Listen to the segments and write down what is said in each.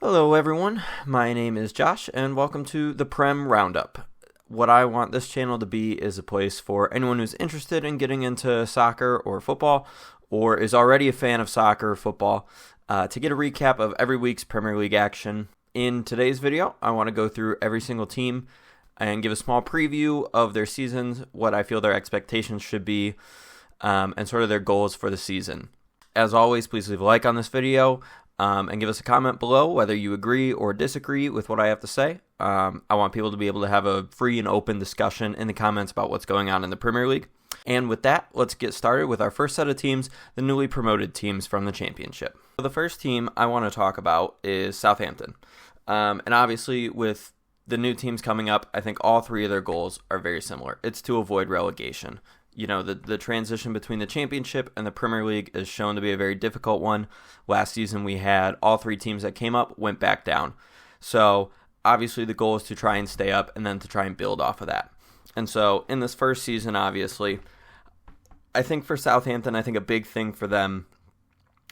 Hello everyone, my name is Josh and welcome to the Prem Roundup. What I want this channel to be is a place for anyone who's interested in getting into soccer or football or is already a fan of soccer or football to get a recap of every week's Premier League action. In today's video, I want to go through every single team and give a small preview of their seasons, what I feel their expectations should be, and sort of their goals for the season. As always, please leave a like on this video. And give us a comment below whether you agree or disagree with what I have to say. I want people to be able to have a free and open discussion in the comments about what's going on in the Premier League. And with that, let's get started with our first set of teams, the newly promoted teams from the Championship. So the first team I want to talk about is Southampton. And obviously with the new teams coming up, I think all three of their goals are very similar. It's to avoid relegation. You know, the transition between the Championship and the Premier League is shown to be a very difficult one. Last season we had all three teams that came up went back down. So obviously the goal is to try and stay up and then to try and build off of that. And so in this first season, obviously, I think for Southampton, I think a big thing for them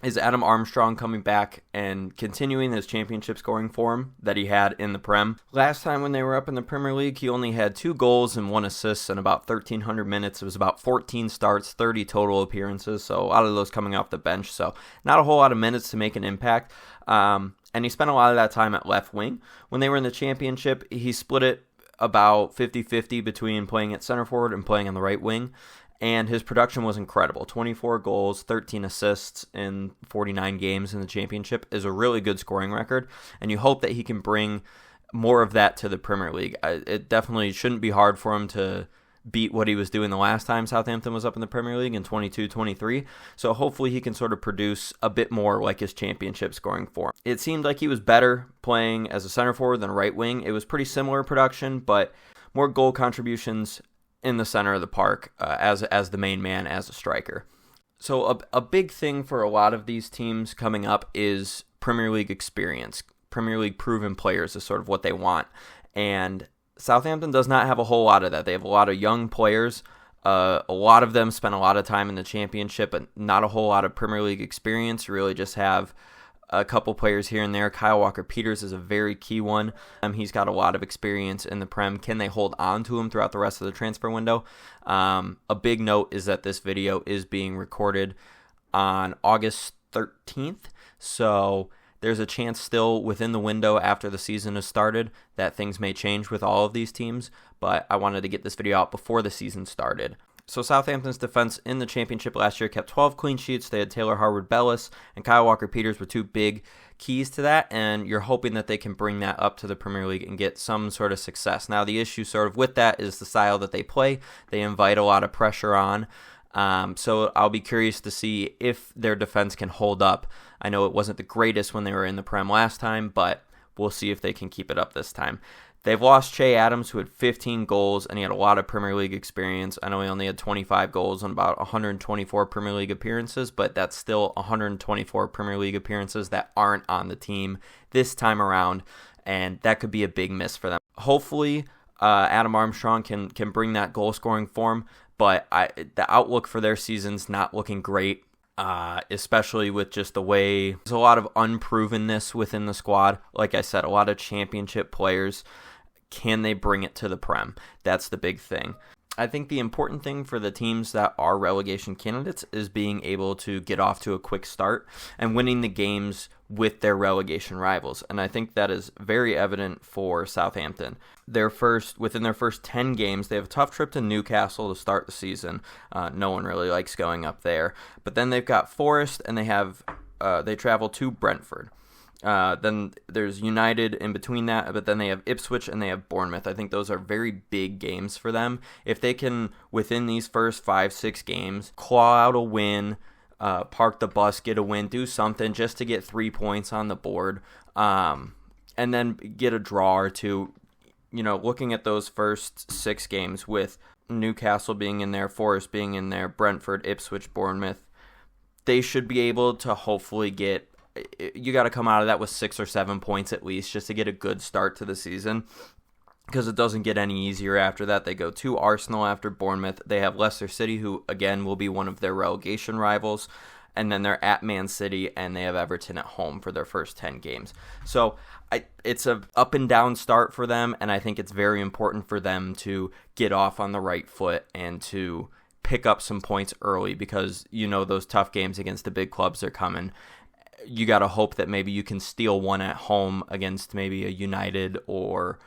is Adam Armstrong coming back and continuing his championship scoring form that he had in the Prem. Last time when they were up in the Premier League, he only had 2 goals and 1 assist in about 1,300 minutes. It was about 14 starts, 30 total appearances, so a lot of those coming off the bench, so not a whole lot of minutes to make an impact. And he spent a lot of that time at left wing. When they were in the Championship, he split it about 50-50 between playing at center forward and playing on the right wing. And his production was incredible. 24 goals, 13 assists in 49 games in the Championship is a really good scoring record. And you hope that he can bring more of that to the Premier League. It definitely shouldn't be hard for him to beat what he was doing the last time Southampton was up in the Premier League in 22-23. So hopefully he can sort of produce a bit more like his Championship scoring form. It seemed like he was better playing as a center forward than a right wing. It was pretty similar production, but more goal contributions in the center of the park as the main man, as a striker. So a big thing for a lot of these teams coming up is Premier League experience. Premier League proven players is sort of what they want. And Southampton does not have a whole lot of that. They have a lot of young players. A lot of them spent a lot of time in the Championship, but not a whole lot of Premier League experience. You really just have a couple players here and there. Kyle Walker-Peters is a very key one. He's got a lot of experience in the Prem. Can they hold on to him throughout the rest of the transfer window? A big note is that this video is being recorded on August 13th, so there's a chance still within the window after the season has started that things may change with all of these teams, but I wanted to get this video out before the season started. So Southampton's defense in the Championship last year kept 12 clean sheets. They had Taylor Harwood-Bellis and Kyle Walker-Peters were 2 big keys to that, and you're hoping that they can bring that up to the Premier League and get some sort of success. Now, the issue sort of with that is the style that they play. They invite a lot of pressure on, so I'll be curious to see if their defense can hold up. I know it wasn't the greatest when they were in the Prem last time, but we'll see if they can keep it up this time. They've lost Che Adams, who had 15 goals, and he had a lot of Premier League experience. I know he only had 25 goals on about 124 Premier League appearances, but that's still 124 Premier League appearances that aren't on the team this time around, and that could be a big miss for them. Hopefully, Adam Armstrong can bring that goal-scoring form, but the outlook for their season's not looking great. Especially with just the way there's a lot of unprovenness within the squad. Like I said, a lot of Championship players. Can they bring it to the Prem? That's the big thing. I think the important thing for the teams that are relegation candidates is being able to get off to a quick start and winning the games with their relegation rivals. And I think that is very evident for Southampton. Within their first 10 games, they have a tough trip to Newcastle to start the season. No one really likes going up there. But then they've got Forest and they travel to Brentford. Then there's United in between that, but then they have Ipswich and they have Bournemouth. I think those are very big games for them. If they can, within these first 5-6 games, claw out a win, park the bus, get a win, do something just to get 3 points on the board, and then get a draw or two. You know, looking at those first 6 games with Newcastle being in there, Forest being in there, Brentford, Ipswich, Bournemouth, they should be able to hopefully get. You got to come out of that with 6 or 7 points at least just to get a good start to the season, because it doesn't get any easier after that. They go to Arsenal after Bournemouth. They have Leicester City, who, again, will be one of their relegation rivals. and then they're at Man City, and they have Everton at home for their first 10 games. So it's a up and down start for them, and I think it's very important for them to get off on the right foot and to pick up some points early, because those tough games against the big clubs are coming. You got to hope that maybe you can steal one at home against maybe a United or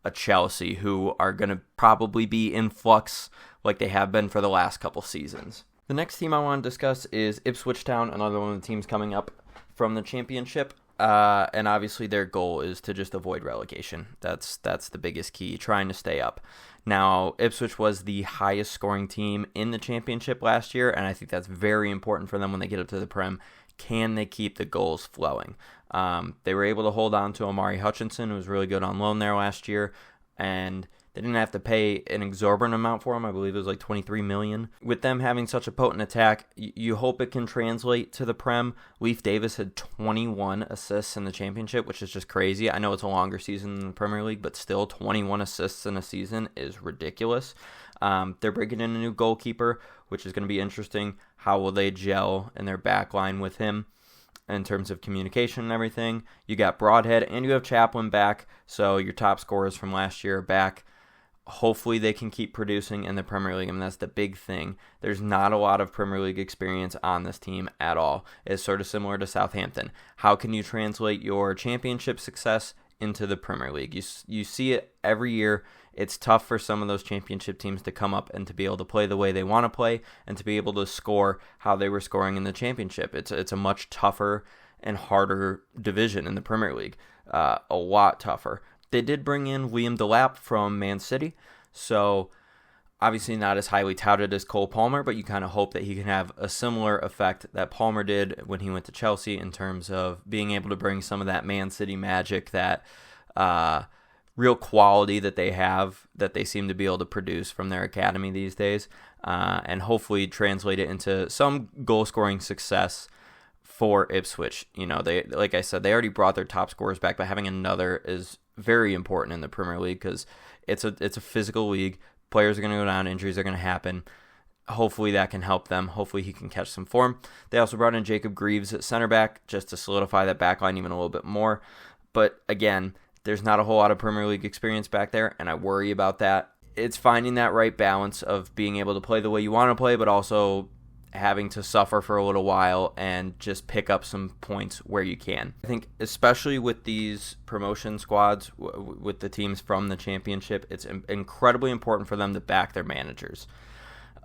a Chelsea, who are going to probably be in flux like they have been for the last couple seasons. The next team I want to discuss is Ipswich Town, another one of the teams coming up from the Championship. And obviously their goal is to just avoid relegation. That's the biggest key, trying to stay up. Now, Ipswich was the highest scoring team in the Championship last year, and I think that's very important for them when they get up to the Prem. Can they keep the goals flowing? They were able to hold on to Omari Hutchinson, who was really good on loan there last year, and they didn't have to pay an exorbitant amount for him. I believe it was like $23 million. With them having such a potent attack, you hope it can translate to the Prem. Leif Davis had 21 assists in the Championship, which is just crazy. I know it's a longer season than the Premier League, but still 21 assists in a season is ridiculous. They're bringing in a new goalkeeper, which is going to be interesting. How will they gel in their back line with him in terms of communication and everything? You got Broadhead and you have Chaplin back, so your top scorers from last year are back. Hopefully they can keep producing in the Premier League. I mean, that's the big thing. There's not a lot of Premier League experience on this team at all. It's sort of similar to Southampton. How can you translate your Championship success into the Premier League? You see it every year. It's tough for some of those Championship teams to come up and to be able to play the way they want to play and to be able to score how they were scoring in the Championship. It's a much tougher and harder division in the Premier League. A lot tougher. They did bring in Liam Delap from Man City, so obviously not as highly touted as Cole Palmer, but you kind of hope that he can have a similar effect that Palmer did when he went to Chelsea in terms of being able to bring some of that Man City magic, that real quality that they have, that they seem to be able to produce from their academy these days, and hopefully translate it into some goal-scoring success for Ipswich. They, like I said, they already brought their top scorers back, but having another is very important in the Premier League because it's a physical league. Players are going to go down, injuries are going to happen. Hopefully that can help them. Hopefully he can catch some form. They also brought in Jacob Greaves at center back just to solidify that back line even a little bit more. But again, there's not a whole lot of Premier League experience back there, and I worry about that. It's finding that right balance of being able to play the way you want to play, but also having to suffer for a little while and just pick up some points where you can. I think especially with these promotion squads, with the teams from the Championship, it's incredibly important for them to back their managers.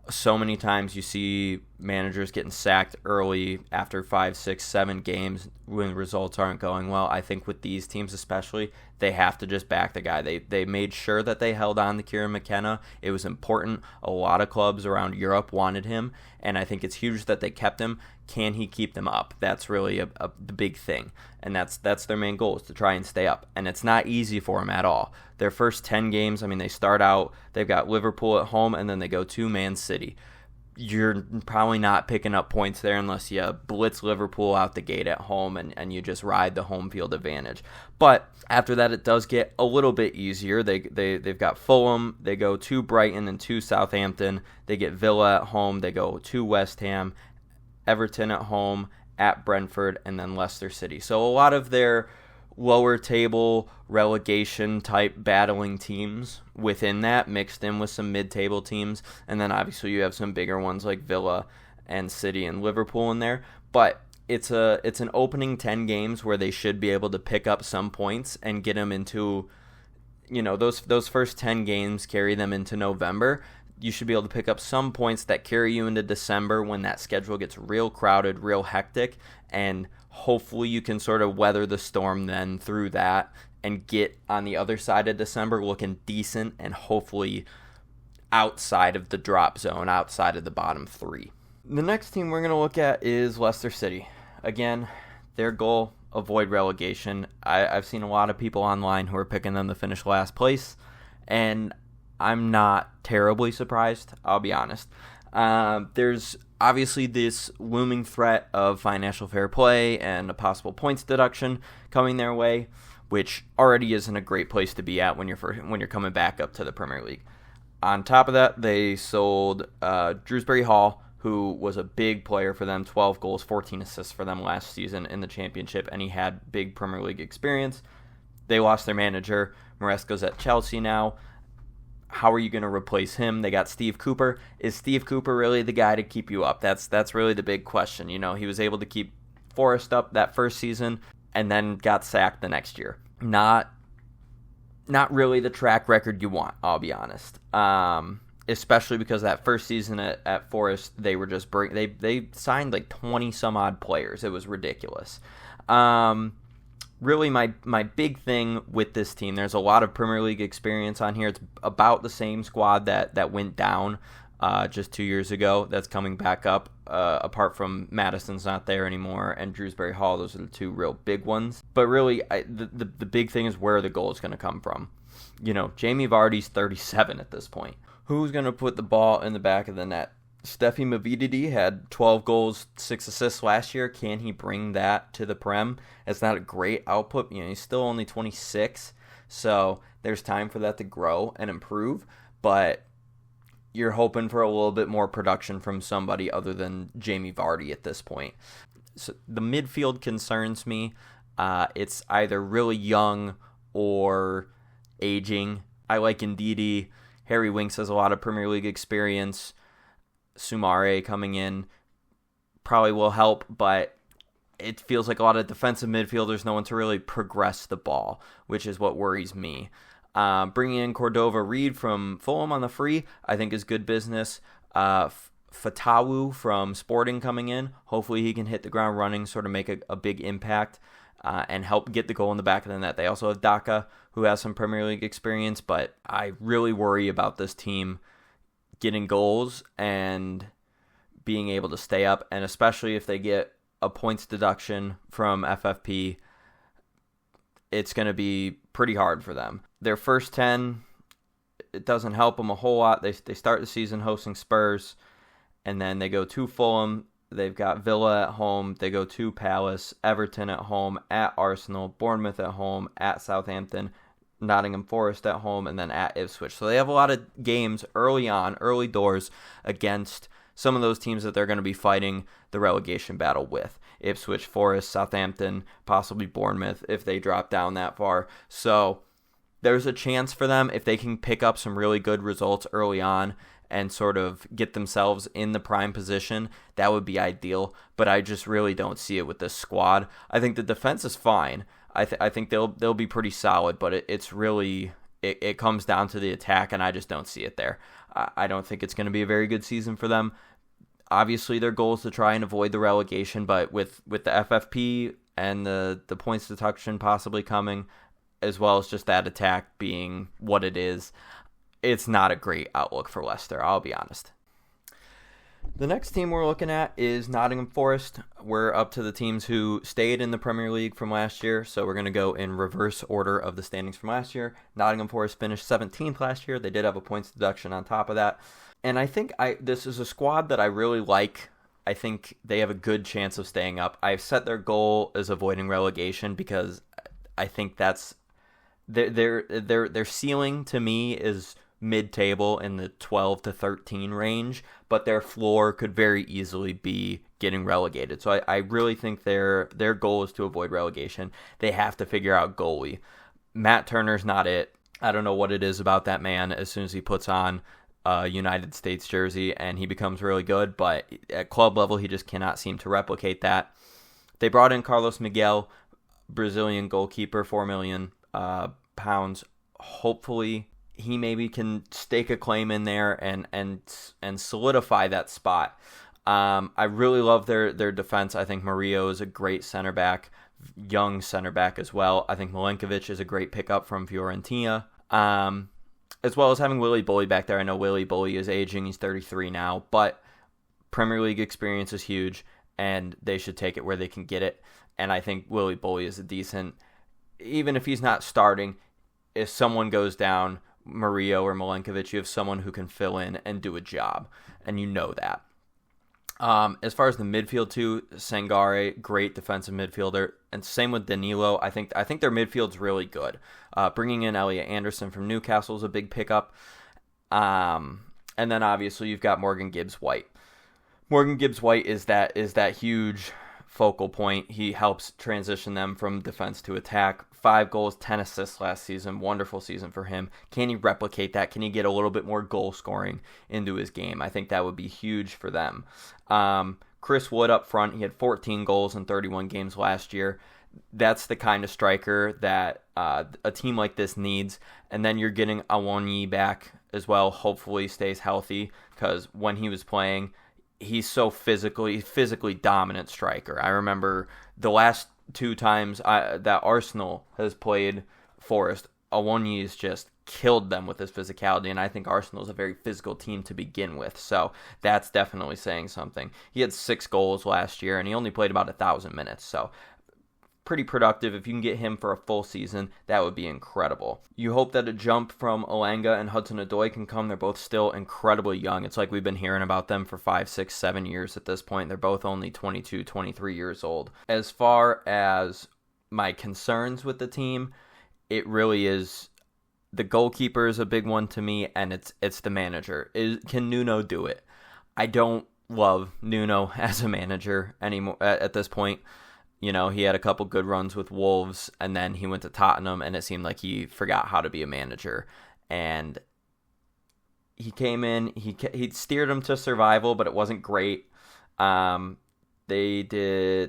So many times you see managers getting sacked early after 5, 6, 7 games when results aren't going well. I think with these teams especially, they have to just back the guy. They made sure that they held on to Kieran McKenna. It was important. A lot of clubs around Europe wanted him, and I think it's huge that they kept him. Can he keep them up? That's really the big thing, and that's their main goal, is to try and stay up, and it's not easy for them at all. Their first 10 games, I mean, they start out, they've got Liverpool at home, and then they go to Man City. You're probably not picking up points there unless you blitz Liverpool out the gate at home and you just ride the home field advantage. But after that, it does get a little bit easier. They've got Fulham, they go to Brighton and to Southampton, they get Villa at home, they go to West Ham, Everton at home, at Brentford, and then Leicester City. So a lot of their lower table relegation type battling teams within that, mixed in with some mid-table teams, and then obviously you have some bigger ones like Villa and City and Liverpool in there. But it's an opening 10 games where they should be able to pick up some points and get them into, those first 10 games carry them into November. You should be able to pick up some points that carry you into December when that schedule gets real crowded, real hectic, and hopefully you can sort of weather the storm then through that and get on the other side of December looking decent and hopefully outside of the drop zone, outside of the bottom 3. The next team we're going to look at is Leicester City. Again, their goal, avoid relegation. I've seen a lot of people online who are picking them to finish last place, and I'm not terribly surprised, I'll be honest. There's obviously this looming threat of financial fair play and a possible points deduction coming their way, which already isn't a great place to be at when you're coming back up to the Premier League. On top of that, they sold Shrewsbury Hall who was a big player for them, 12 goals, 14 assists for them last season in the championship, and he had big Premier League experience. They lost their manager. Maresca's at Chelsea now. How are you going to replace him? They got Steve Cooper. Is Steve Cooper really the guy to keep you up? That's really the big question. You know, he was able to keep Forest up that first season and then got sacked the next year. Not really the track record you want, I'll be honest. Especially because that first season at Forest, they were just they signed like 20 some odd players. It was ridiculous. Really, my big thing with this team, there's a lot of Premier League experience on here. It's about the same squad that went down just 2 years ago that's coming back up, apart from Maddison's not there anymore and Shrewsbury Hall. Those are the two real big ones. But really, the big thing is where the goal is going to come from. You know, Jamie Vardy's 37 at this point. Who's going to put the ball in the back of the net? Steffi Mavididi had 12 goals, 6 assists last year. Can he bring that to the Prem? It's not a great output. You know, he's still only 26, so there's time for that to grow and improve. But you're hoping for a little bit more production from somebody other than Jamie Vardy at this point. So the midfield concerns me. It's either really young or aging. I like Ndidi. Harry Winks has a lot of Premier League experience. Soumare coming in probably will help, but it feels like a lot of defensive midfielders, no one to really progress the ball, which is what worries me. Bringing in Cordova Reed from Fulham on the free, I think is good business. Fatawu from Sporting coming in. Hopefully he can hit the ground running, sort of make a big impact and help get the goal in the back of the net. They also have Daka, who has some Premier League experience, but I really worry about this team getting goals and being able to stay up, and especially if they get a points deduction from FFP, it's going to be pretty hard for them. Their first 10, it doesn't help them a whole lot. They start the season hosting Spurs, and then they go to Fulham. They've got Villa at home. They go to Palace, Everton at home, at Arsenal, Bournemouth at home, at Southampton, Nottingham Forest at home, and then at Ipswich. So they have a lot of games early doors against some of those teams that they're going to be fighting the relegation battle with. Ipswich, Forest, Southampton, possibly Bournemouth if they drop down that far. So there's a chance for them if they can pick up some really good results early on and sort of get themselves in the prime position. That would be ideal, but I just really don't see it with this squad. I think the defense is fine. I think they'll be pretty solid, but it's really it comes down to the attack, and I just don't see it there. I don't think it's going to be a very good season for them. Obviously, their goal is to try and avoid the relegation, but with the FFP and the points deduction possibly coming, as well as just that attack being what it is, it's not a great outlook for Leicester, I'll be honest. The next team we're looking at is Nottingham Forest. We're up to the teams who stayed in the Premier League from last year, so we're going to go in reverse order of the standings from last year. Nottingham Forest finished 17th last year. They did have a points deduction on top of that. And I think this is a squad that I really like. I think they have a good chance of staying up. I've set their goal as avoiding relegation because I think that's their ceiling to me is mid-table in the 12 to 13 range, but their floor could very easily be getting relegated. So I really think their goal is to avoid relegation. They have to figure out goalie. Matt Turner's not it. I don't know what it is about that man. As soon as he puts on a United States jersey and he becomes really good, but at club level he just cannot seem to replicate that. They brought in Carlos Miguel, Brazilian goalkeeper, £4 million. Hopefully he maybe can stake a claim in there and solidify that spot. I really love their defense. I think Murillo is a great center back, young center back as well. I think Milenkovic is a great pickup from Fiorentina, as well as having Willy Bully back there. I know Willy Bully is aging. He's 33 now, but Premier League experience is huge, and they should take it where they can get it. And I think Willy Bully is a decent, even if he's not starting, if someone goes down, Murillo or Milenkovic, you have someone who can fill in and do a job, and you know that. As far as the midfield too, Sangare, great defensive midfielder, and same with Danilo. I think their midfield's really good. Bringing in Elliot Anderson from Newcastle is a big pickup, and then obviously you've got Morgan Gibbs-White. Morgan Gibbs-White is that huge focal point. He helps transition them from defense to attack. 5 goals, 10 assists last season. Wonderful season for him. Can he replicate that? Can he get a little bit more goal scoring into his game? I think that would be huge for them. Chris Wood up front, he had 14 goals in 31 games last year. That's the kind of striker that a team like this needs. And then you're getting Awoniyi back as well. Hopefully he stays healthy, because when he was playing, he's physically dominant striker. I remember the last 2 times that Arsenal has played Forest, Awoniyi has just killed them with his physicality, and I think Arsenal is a very physical team to begin with, so that's definitely saying something. He had 6 goals last year, and he only played about 1,000 minutes, so pretty productive. If you can get him for a full season, that would be incredible. You hope that a jump from Elanga and Hudson-Odoi can come. They're both still incredibly young. It's like we've been hearing about them for 5, 6, 7 years at this point. They're both only 22, 23 years old. As far as my concerns with the team, it really is the goalkeeper is a big one to me, and it's the manager. Can Nuno do it? I don't love Nuno as a manager anymore at this point. You know, he had a couple good runs with Wolves, and then he went to Tottenham, and it seemed like he forgot how to be a manager. And he came in, he steered them to survival, but it wasn't great. They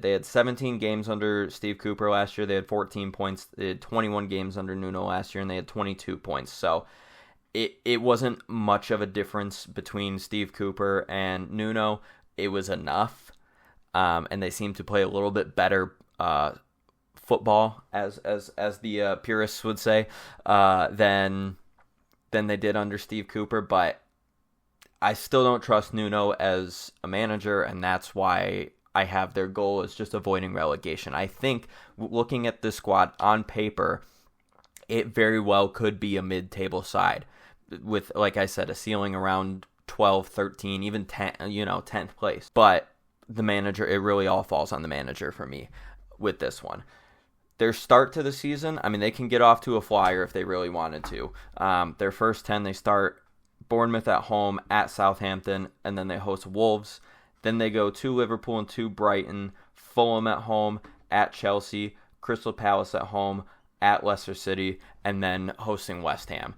had 17 games under Steve Cooper last year. They had 14 points. They had 21 games under Nuno last year, and they had 22 points. So it wasn't much of a difference between Steve Cooper and Nuno. It was enough. And they seem to play a little bit better football, as the purists would say, than they did under Steve Cooper. But I still don't trust Nuno as a manager, and that's why I have their goal is just avoiding relegation. I think looking at this squad on paper, it very well could be a mid-table side with, like I said, a ceiling around 12, 13, even 10, 10th place. But the manager, it really all falls on the manager for me with this one. Their start to the season, I mean, they can get off to a flyer if they really wanted to. Their first 10, they start Bournemouth at home, at Southampton, and then they host Wolves. Then they go to Liverpool and to Brighton, Fulham at home, at Chelsea, Crystal Palace at home, at Leicester City, and then hosting West Ham.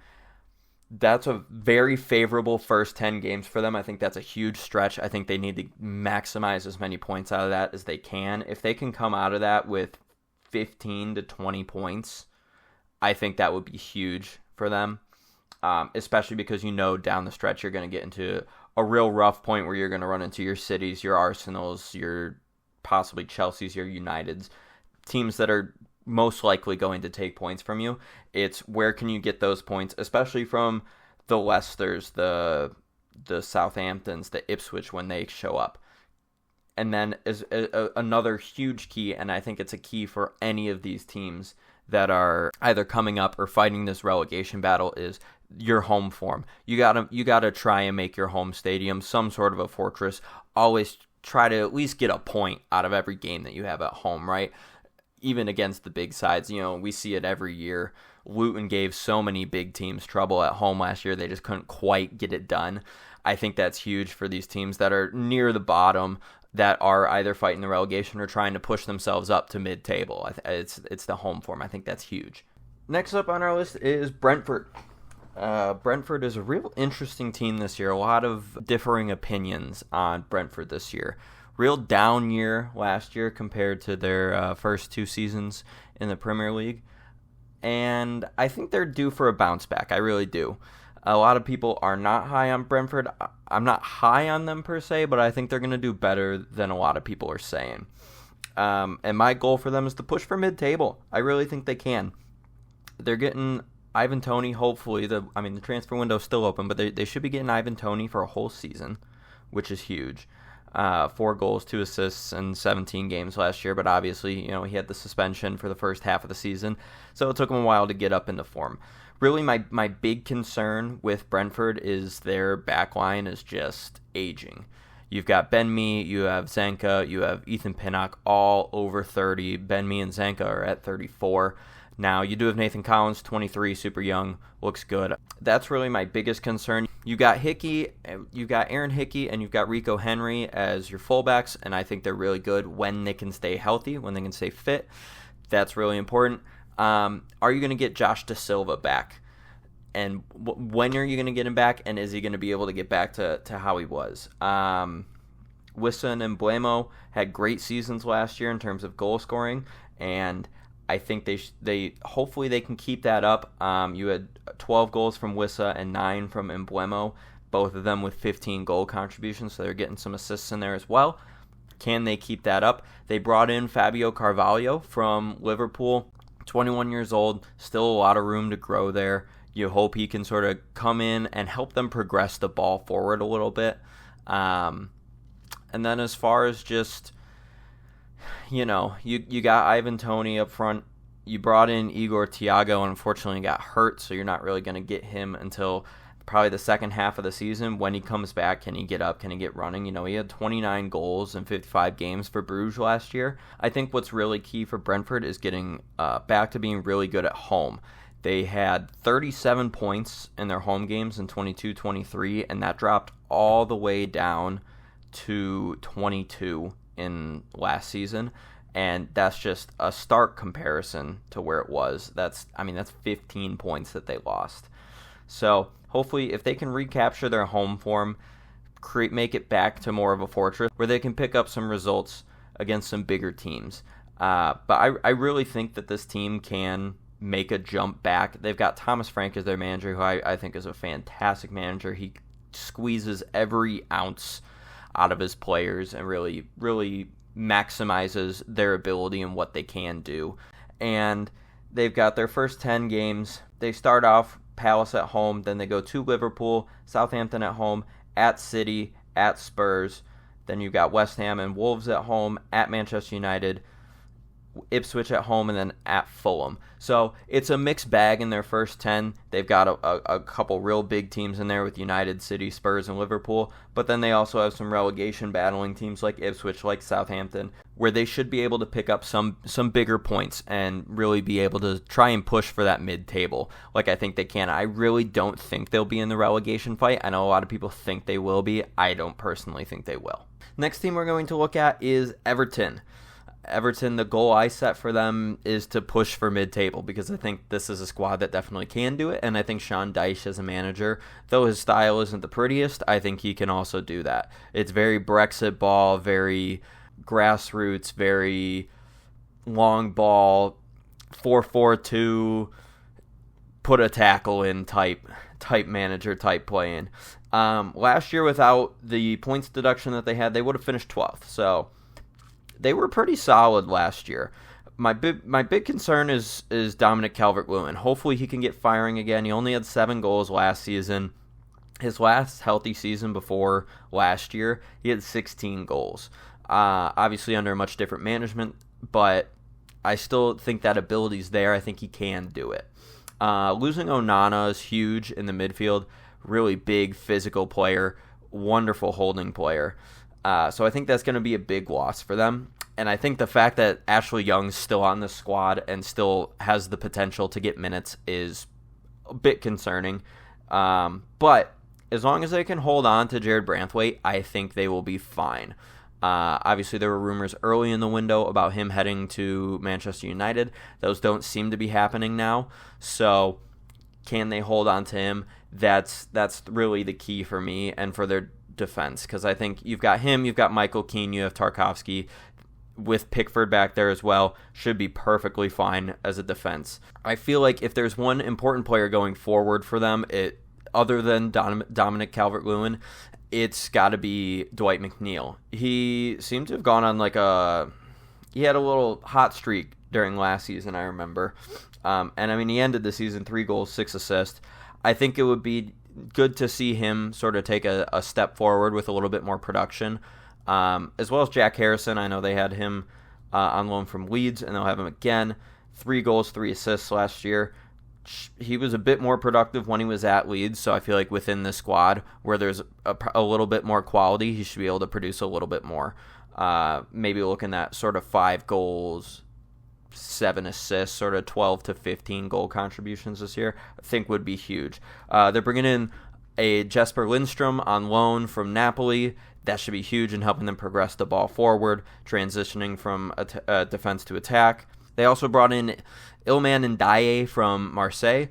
That's a very favorable first 10 games for them. I think that's a huge stretch. I think they need to maximize as many points out of that as they can. If they can come out of that with 15 to 20 points, I think that would be huge for them, especially because down the stretch you're going to get into a real rough point where you're going to run into your Cities, your Arsenals, your possibly Chelseas, your Uniteds, teams that are most likely going to take points from you. It's where can you get those points, especially from the Leicesters, the Southamptons, the Ipswich when they show up. And then is another huge key, and I think it's a key for any of these teams that are either coming up or fighting this relegation battle, is your home form. You gotta try and make your home stadium some sort of a fortress. Always try to at least get a point out of every game that you have at home, right? Even against the big sides, we see it every year. Luton gave so many big teams trouble at home last year. They just couldn't quite get it done. I think that's huge for these teams that are near the bottom, that are either fighting the relegation or trying to push themselves up to mid-table. It's the home form. I think that's huge. Next up on our list is Brentford. Brentford is a real interesting team this year. A lot of differing opinions on Brentford this year. Real down year last year compared to their first 2 seasons in the Premier League. And I think they're due for a bounce back. I really do. A lot of people are not high on Brentford. I'm not high on them per se, but I think they're going to do better than a lot of people are saying. And my goal for them is to push for mid-table. I really think they can. They're getting Ivan Toney, hopefully. The transfer window's still open, but they should be getting Ivan Toney for a whole season, which is huge. 4 goals, 2 assists in 17 games last year, but obviously, he had the suspension for the first half of the season, so it took him a while to get up into form. Really, my big concern with Brentford is their back line is just aging. You've got Ben Mee, you have Zanka, you have Ethan Pinnock, all over 30. Ben Mee and Zanka are at 34. Now, you do have Nathan Collins, 23, super young, looks good. That's really my biggest concern. You got Aaron Hickey, and you've got Rico Henry as your fullbacks, and I think they're really good when they can stay healthy, when they can stay fit. That's really important. Are you going to get Josh Da Silva back? And when are you going to get him back, and is he going to be able to get back to how he was? Wissa and Mbeumo had great seasons last year in terms of goal scoring, and I think they hopefully they can keep that up. You had 12 goals from Wissa and 9 from Mbeumo, both of them with 15 goal contributions, so they're getting some assists in there as well. Can they keep that up? They brought in Fabio Carvalho from Liverpool, 21 years old, still a lot of room to grow there. You hope he can sort of come in and help them progress the ball forward a little bit. And then as far as just, you got Ivan Toney up front. You brought in Igor Thiago and unfortunately got hurt, so you're not really going to get him until probably the second half of the season. When he comes back, can he get up? Can he get running? He had 29 goals in 55 games for Bruges last year. I think what's really key for Brentford is getting back to being really good at home. They had 37 points in their home games in 22-23, and that dropped all the way down to 22 in last season, and that's just a stark comparison to where it was. That's 15 points that they lost. So hopefully if they can recapture their home form, make it back to more of a fortress where they can pick up some results against some bigger teams. But I really think that this team can make a jump back. They've got Thomas Frank as their manager, who I think is a fantastic manager. He squeezes every ounce out of his players and really, really maximizes their ability and what they can do. And they've got their first 10 games. They start off Palace at home, then they go to Liverpool, Southampton at home, at City, at Spurs. Then you've got West Ham and Wolves at home, at Manchester United, Ipswich at home, and then at Fulham. So it's a mixed bag in their first 10. They've got a couple real big teams in there with United, City, Spurs, and Liverpool, but then they also have some relegation battling teams like Ipswich, like Southampton, where they should be able to pick up some bigger points and really be able to try and push for that mid-table like I think they can. I really don't think they'll be in the relegation fight. I know a lot of people think they will be. I don't personally think they will. Next team we're going to look at is Everton. Everton, the goal I set for them is to push for mid-table because I think this is a squad that definitely can do it, and I think Sean Dyche as a manager, though his style isn't the prettiest, I think he can also do that. It's very Brexit ball, very grassroots, very long ball, 4-4-2, put a tackle in type manager, type playing. Last year, without the points deduction that they had, they would have finished 12th, so they were pretty solid last year. My big concern is Dominic Calvert-Lewin. Hopefully he can get firing again. He only had 7 goals last season. His last healthy season before last year, he had 16 goals. Obviously under much different management, but I still think that ability's there. I think he can do it. Losing Onana is huge in the midfield. Really big physical player. Wonderful holding player. So I think that's going to be a big loss for them. And I think the fact that Ashley Young's still on the squad and still has the potential to get minutes is a bit concerning. But as long as they can hold on to Jared Branthwaite, I think they will be fine. Obviously, there were rumors early in the window about him heading to Manchester United. Those don't seem to be happening now. So can they hold on to him? That's really the key for me and for their defense, because I think you've got him, you've got Michael Keane, you have Tarkowski, with Pickford back there as well, should be perfectly fine as a defense. I feel like if there's one important player going forward for them, other than Dominic Calvert-Lewin, it's got to be Dwight McNeil. He seemed to have gone on he had a little hot streak during last season, I remember. And he ended the season 3 goals, 6 assists. I think it would be good to see him sort of take a step forward with a little bit more production, as well as Jack Harrison. I know they had him on loan from Leeds, and they'll have him again. 3 goals, 3 assists last year. he was a bit more productive when he was at Leeds, so I feel like within the squad where there's a little bit more quality, he should be able to produce a little bit more. Maybe looking at sort of 5 goals, 7 assists, sort of 12 to 15 goal contributions this year, I think would be huge. They're bringing in a Jesper Lindstrom on loan from Napoli. That should be huge in helping them progress the ball forward, transitioning from defense to attack. They also brought in Iliman Ndiaye from Marseille.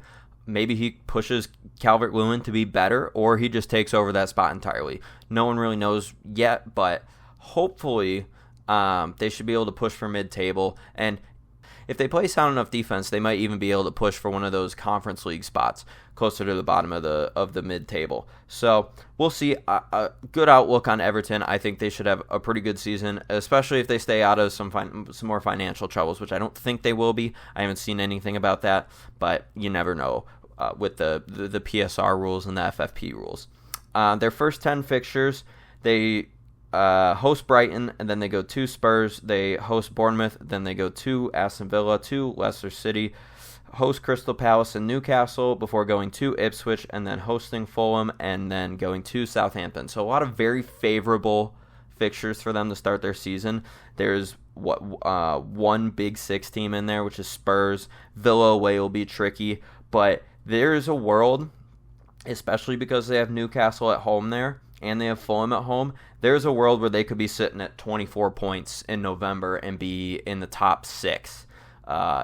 Maybe he pushes Calvert-Lewin to be better, or he just takes over that spot entirely. No one really knows yet, but hopefully they should be able to push for mid-table. And if they play sound enough defense, they might even be able to push for one of those Conference League spots closer to the bottom of the mid-table. So we'll see. A good outlook on Everton. I think they should have a pretty good season, especially if they stay out of some more financial troubles, which I don't think they will be. I haven't seen anything about that, but you never know with the PSR rules and the FFP rules. Their first 10 fixtures, they host Brighton, and then they go to Spurs. They host Bournemouth, then they go to Aston Villa, to Leicester City, host Crystal Palace and Newcastle before going to Ipswich, and then hosting Fulham, and then going to Southampton. So a lot of very favorable fixtures for them to start their season. There's one Big Six team in there, which is Spurs. Villa away will be tricky, but there's a world, especially because they have Newcastle at home there, and they have Fulham at home, there's a world where they could be sitting at 24 points in November and be in the top 6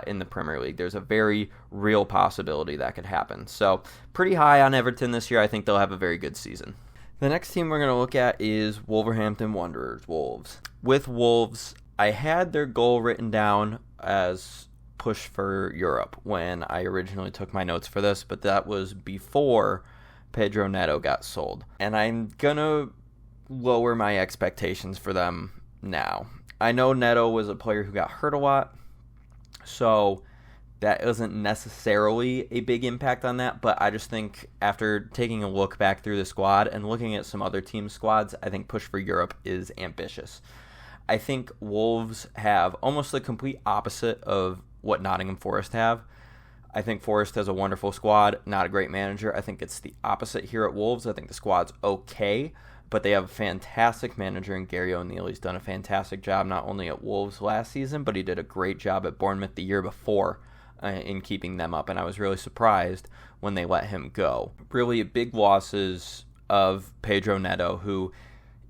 in the Premier League. There's a very real possibility that could happen. So pretty high on Everton this year. I think they'll have a very good season. The next team we're going to look at is Wolverhampton Wanderers, Wolves. With Wolves, I had their goal written down as push for Europe when I originally took my notes for this, but that was before Pedro Neto got sold. And I'm going to lower my expectations for them now. I know Neto was a player who got hurt a lot, so that isn't necessarily a big impact on that, but I just think after taking a look back through the squad and looking at some other team squads, I think push for Europe is ambitious. I think Wolves have almost the complete opposite of what Nottingham Forest have. I think Forest has a wonderful squad, not a great manager. I think it's the opposite here at Wolves. I think the squad's okay, but they have a fantastic manager in Gary O'Neill. He's done a fantastic job not only at Wolves last season, but he did a great job at Bournemouth the year before in keeping them up, and I was really surprised when they let him go. Really big losses of Pedro Neto, who,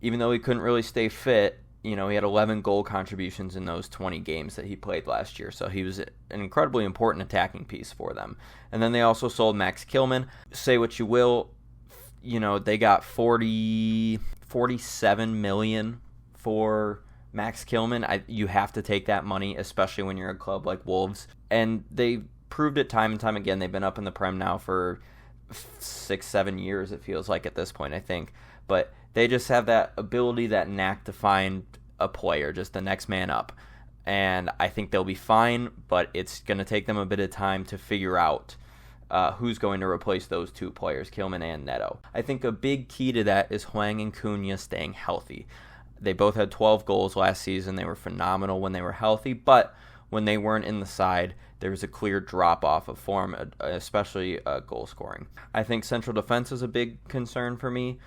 even though he couldn't really stay fit, he had 11 goal contributions in those 20 games that he played last year. So he was an incredibly important attacking piece for them. And then they also sold Max Kilman. Say what you will, they got 47 million for Max Kilman. You have to take that money, especially when you're a club like Wolves. And they proved it time and time again. They've been up in the Prem now for 6-7 years, it feels like at this point, I think. But they just have that ability, that knack to find a player, just the next man up. And I think they'll be fine, but it's going to take them a bit of time to figure out who's going to replace those two players, Kilman and Neto. I think a big key to that is Hwang and Cunha staying healthy. They both had 12 goals last season. They were phenomenal when they were healthy, but when they weren't in the side, there was a clear drop-off of form, especially goal scoring. I think central defense is a big concern for me,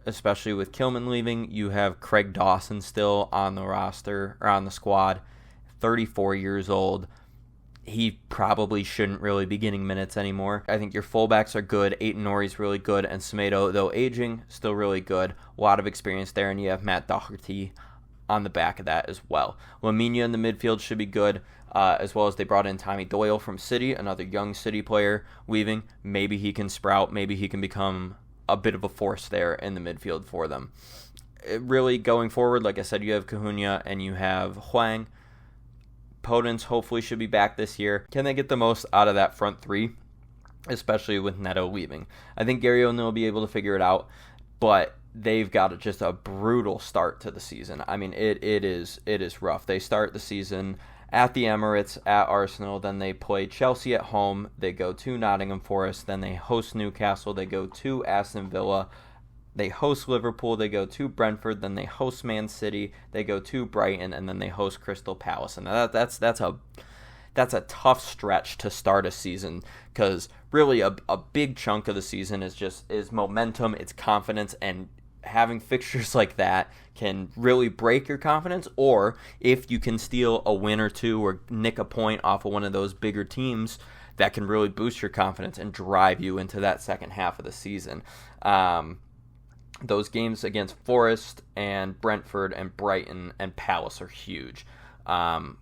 especially with Kilman leaving. You have Craig Dawson still on the roster, or on the squad, 34 years old. He probably shouldn't really be getting minutes anymore. I think your fullbacks are good. Aiton Nori's really good, and Semedo, though aging, still really good. A lot of experience there, and you have Matt Doherty on the back of that as well. Lamina in the midfield should be good, as well as they brought in Tommy Doyle from City, another young City player leaving. Maybe he can sprout. Maybe he can become a bit of a force there in the midfield for them. Really, going forward, like I said, you have Cunha and you have Hwang. Podence hopefully should be back this year. Can they get the most out of that front three, especially with Neto leaving? I think Gary O'Neill will be able to figure it out, but they've got just a brutal start to the season. I mean, it is rough. They start the season at the Emirates, at Arsenal, then they play Chelsea at home, they go to Nottingham Forest, then they host Newcastle, they go to Aston Villa, they host Liverpool, they go to Brentford, then they host Man City, they go to Brighton, and then they host Crystal Palace. And that's that's a tough stretch to start a season, because really a big chunk of the season is momentum, it's confidence, and having fixtures like that can really break your confidence. Or if you can steal a win or two or nick a point off of one of those bigger teams, that can really boost your confidence and drive you into that second half of the season. Those games against Forest and Brentford and Brighton and Palace are huge. Those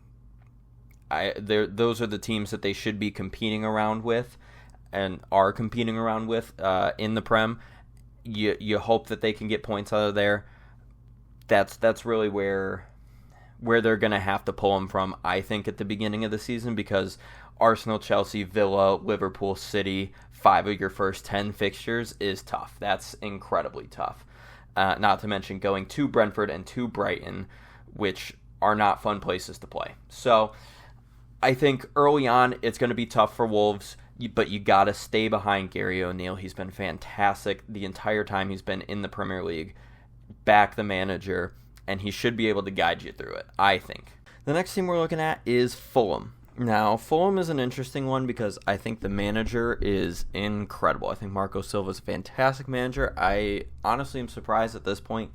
are the teams that they should be competing around with and are competing around with in the Prem. You hope that they can get points out of there. That's really where they're going to have to pull them from, I think, at the beginning of the season, because Arsenal, Chelsea, Villa, Liverpool, City, 5 of your first 10 fixtures is tough. That's incredibly tough. Not to mention going to Brentford and to Brighton, which are not fun places to play. So I think early on it's going to be tough for Wolves, but you got to stay behind Gary O'Neill. He's been fantastic the entire time he's been in the Premier League. Back the manager, and he should be able to guide you through it, I think. The next team we're looking at is Fulham. Now, Fulham is an interesting one because I think the manager is incredible. I think Marco Silva is a fantastic manager. I honestly am surprised at this point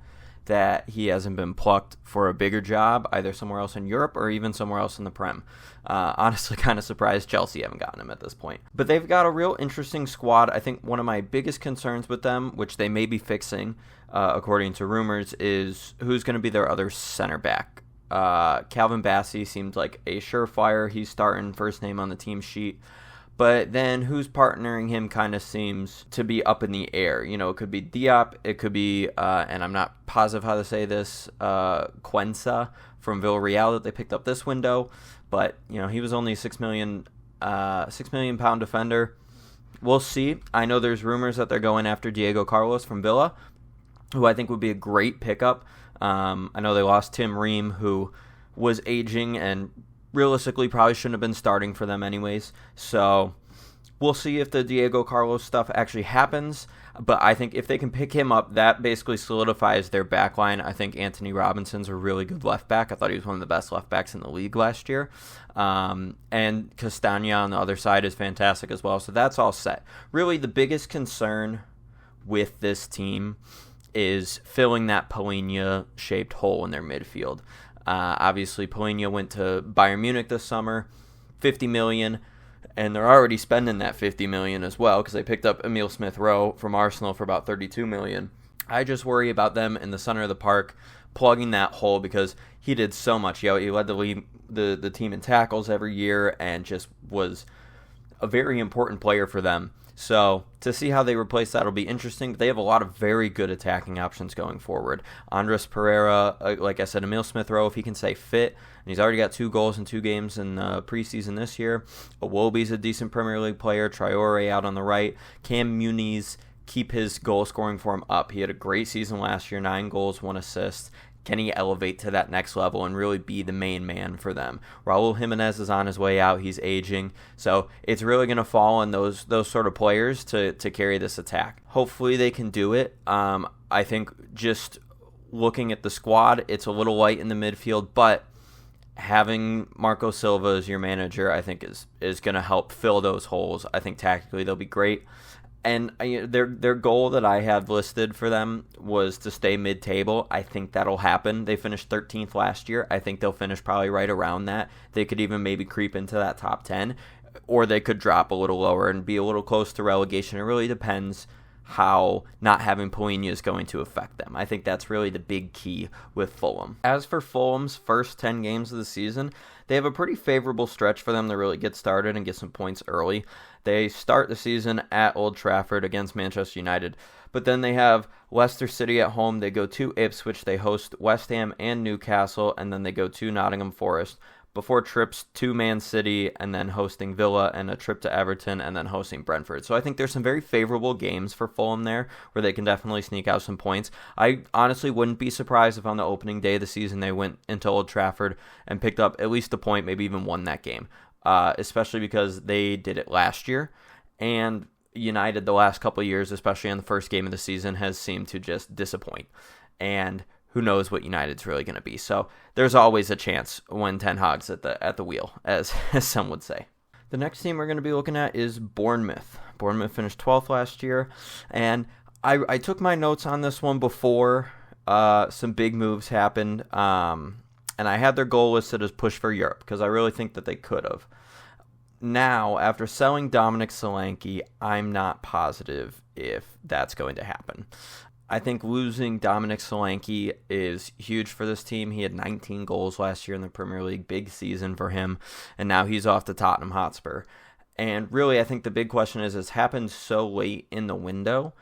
that he hasn't been plucked for a bigger job, either somewhere else in Europe or even somewhere else in the Prem. Honestly, kind of surprised Chelsea haven't gotten him at this point. But they've got a real interesting squad. I think one of my biggest concerns with them, which they may be fixing, according to rumors, is who's going to be their other center back. Calvin Bassey seems like a surefire. He's starting first name on the team sheet. But then who's partnering him kind of seems to be up in the air. You know, it could be Diop. It could be, and I'm not positive how to say this, Quensa from Villarreal that they picked up this window. But, you know, he was only a £6 million defender. We'll see. I know there's rumors that they're going after Diego Carlos from Villa, who I think would be a great pickup. I know they lost Tim Ream, who was aging and realistically probably shouldn't have been starting for them anyways. So we'll see if the Diego Carlos stuff actually happens. But I think if they can pick him up, that basically solidifies their back line. I think Anthony Robinson's a really good left back. I thought he was one of the best left backs in the league last year. And Castagna on the other side is fantastic as well. So that's all set. Really, the biggest concern with this team is filling that Polina-shaped hole in their midfield. Obviously, Polina went to Bayern Munich this summer, $50 million, and they're already spending that $50 million as well because they picked up Emile Smith-Rowe from Arsenal for about $32 million. I just worry about them in the center of the park plugging that hole because he did so much. He led the team in tackles every year and just was a very important player for them. So to see how they replace that will be interesting. They have a lot of very good attacking options going forward. Andres Pereira, like I said, Emile Smith-Rowe, if he can stay fit, and he's already got 2 goals in 2 games in preseason this year. Iwobi's a decent Premier League player. Traore out on the right. Cam Muniz, keep his goal scoring form up. He had a great season last year, 9 goals, 1 assist. Can he elevate to that next level and really be the main man for them? Raul Jimenez is on his way out. He's aging. So it's really going to fall on those sort of players to carry this attack. Hopefully they can do it. I think just looking at the squad, it's a little light in the midfield, but having Marco Silva as your manager, I think is going to help fill those holes. I think tactically they'll be great. And their goal that I have listed for them was to stay mid-table. I think that'll happen. They finished 13th last year. I think they'll finish probably right around that. They could even maybe creep into that top 10, or they could drop a little lower and be a little close to relegation. It really depends how not having Polina is going to affect them. I think that's really the big key with Fulham. As for Fulham's first 10 games of the season, they have a pretty favorable stretch for them to really get started and get some points early. They start the season at Old Trafford against Manchester United, but then they have Leicester City at home. They go to Ipswich. They host West Ham and Newcastle, and then they go to Nottingham Forest before trips to Man City and then hosting Villa and a trip to Everton and then hosting Brentford. So I think there's some very favorable games for Fulham there where they can definitely sneak out some points. I honestly wouldn't be surprised if on the opening day of the season they went into Old Trafford and picked up at least a point, maybe even won that game, especially because they did it last year. And United the last couple of years, especially on the first game of the season, has seemed to just disappoint. And who knows what United's really going to be. So there's always a chance when Ten Hag's at the wheel, as some would say. The next team we're going to be looking at is Bournemouth. Bournemouth finished 12th last year, and I took my notes on this one before some big moves happened, and I had their goal listed as push for Europe because I really think that they could have. Now, after selling Dominic Solanke, I'm not positive if that's going to happen. I think losing Dominic Solanke is huge for this team. He had 19 goals last year in the Premier League, big season for him, and now he's off to Tottenham Hotspur. And really, I think the big question is, it's happened so late in the window,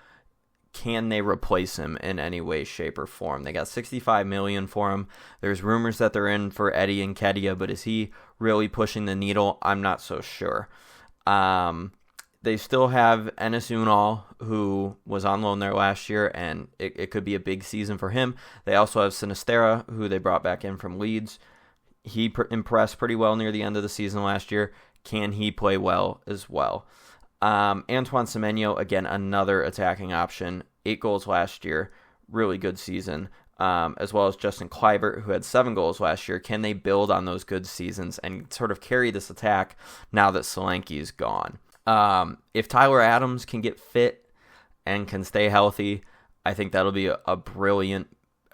can they replace him in any way, shape, or form? They got $65 million for him. There's rumors that they're in for Eddie Nketiah, but is he really pushing the needle? I'm not so sure. They still have Enes Ünal, who was on loan there last year, and it could be a big season for him. They also have Sinisterra, who they brought back in from Leeds. He impressed pretty well near the end of the season last year. Can he play well as well? Antoine Semenyo, again, another attacking option. 8 goals last year. Really good season. As well as Justin Kluivert, who had 7 goals last year. Can they build on those good seasons and sort of carry this attack now that Solanke is gone? If Tyler Adams can get fit and can stay healthy, I think that'll be a brilliant...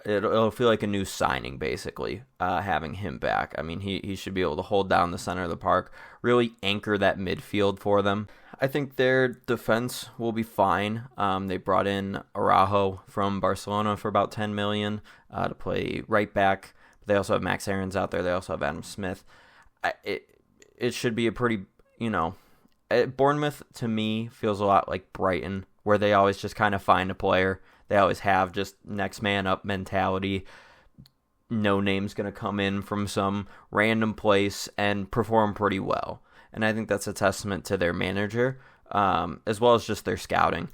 It'll feel like a new signing, basically, having him back. I mean, he should be able to hold down the center of the park, really anchor that midfield for them. I think their defense will be fine. They brought in Araujo from Barcelona for about $10 million to play right back. They also have Max Aarons out there. They also have Adam Smith. It should be a pretty, Bournemouth, to me, feels a lot like Brighton, where they always just kind of find a player. They always have just next man up mentality. No name's going to come in from some random place and perform pretty well. And I think that's a testament to their manager, as well as just their scouting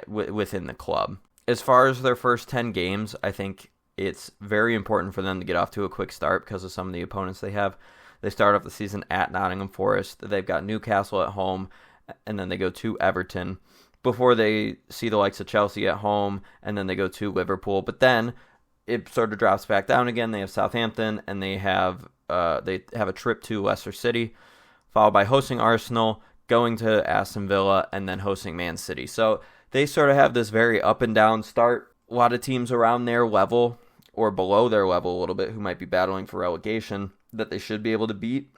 within the club. As far as their first 10 games, I think it's very important for them to get off to a quick start because of some of the opponents they have. They start off the season at Nottingham Forest. They've got Newcastle at home, and then they go to Everton before they see the likes of Chelsea at home, and then they go to Liverpool. But then it sort of drops back down again. They have Southampton, and they have a trip to Leicester City, followed by hosting Arsenal, going to Aston Villa, and then hosting Man City. So they sort of have this very up and down start. A lot of teams around their level or below their level a little bit who might be battling for relegation that they should be able to beat.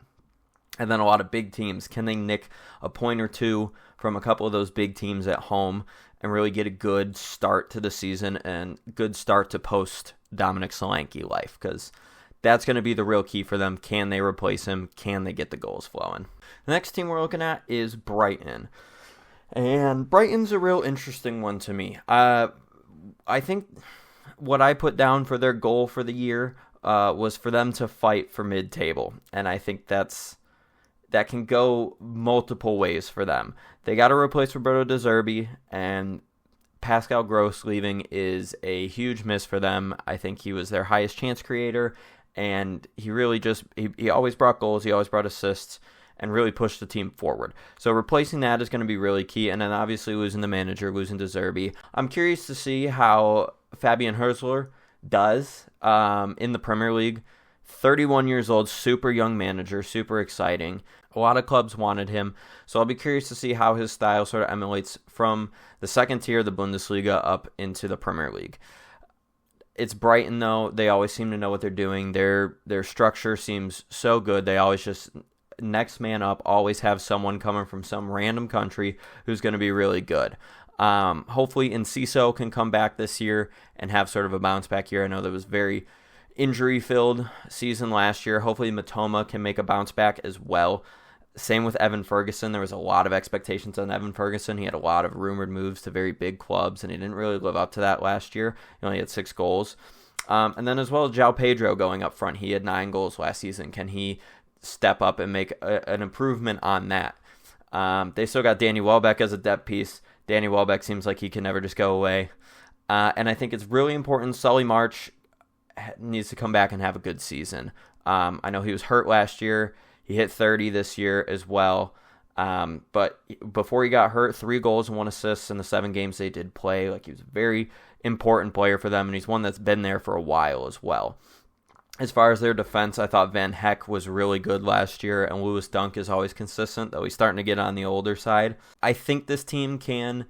And then a lot of big teams. Can they nick a point or two from a couple of those big teams at home and really get a good start to the season and good start to post Dominic Solanke life? Because that's going to be the real key for them. Can they replace him? Can they get the goals flowing? The next team we're looking at is Brighton. And Brighton's a real interesting one to me. I think what I put down for their goal for the year was for them to fight for mid-table. And I think that can go multiple ways for them. They got to replace Roberto De Zerbi, and Pascal Gross leaving is a huge miss for them. I think he was their highest chance creator, and he really he always brought goals, he always brought assists, and really pushed the team forward. So replacing that is going to be really key, and then obviously losing the manager, losing De Zerbi. I'm curious to see how Fabian Hürzeler does in the Premier League. 31 years old, super young manager, super exciting. A lot of clubs wanted him, so I'll be curious to see how his style sort of emulates from the second tier of the Bundesliga up into the Premier League. It's Brighton, though. They always seem to know what they're doing. Their structure seems so good. They always just next man up, always have someone coming from some random country who's going to be really good. Hopefully Enciso can come back this year and have sort of a bounce back year. I know that was very injury-filled season last year. Hopefully Matoma can make a bounce back as well. Same with Evan Ferguson. There was a lot of expectations on Evan Ferguson. He had a lot of rumored moves to very big clubs, and he didn't really live up to that last year. He only had 6 goals. And then as well as João Pedro going up front. He had 9 goals last season. Can he step up and make an improvement on that? They still got Danny Welbeck as a depth piece. Danny Welbeck seems like he can never just go away. And I think it's really important. Solly March needs to come back and have a good season. I know he was hurt last year. He hit 30 this year as well. But before he got hurt, 3 goals and 1 assist in the 7 games they did play. Like, he was very important player for them, and he's one that's been there for a while as well. As far as their defense, I thought Van Heck was really good last year, and Lewis Dunk is always consistent, though he's starting to get on the older side. I think this team can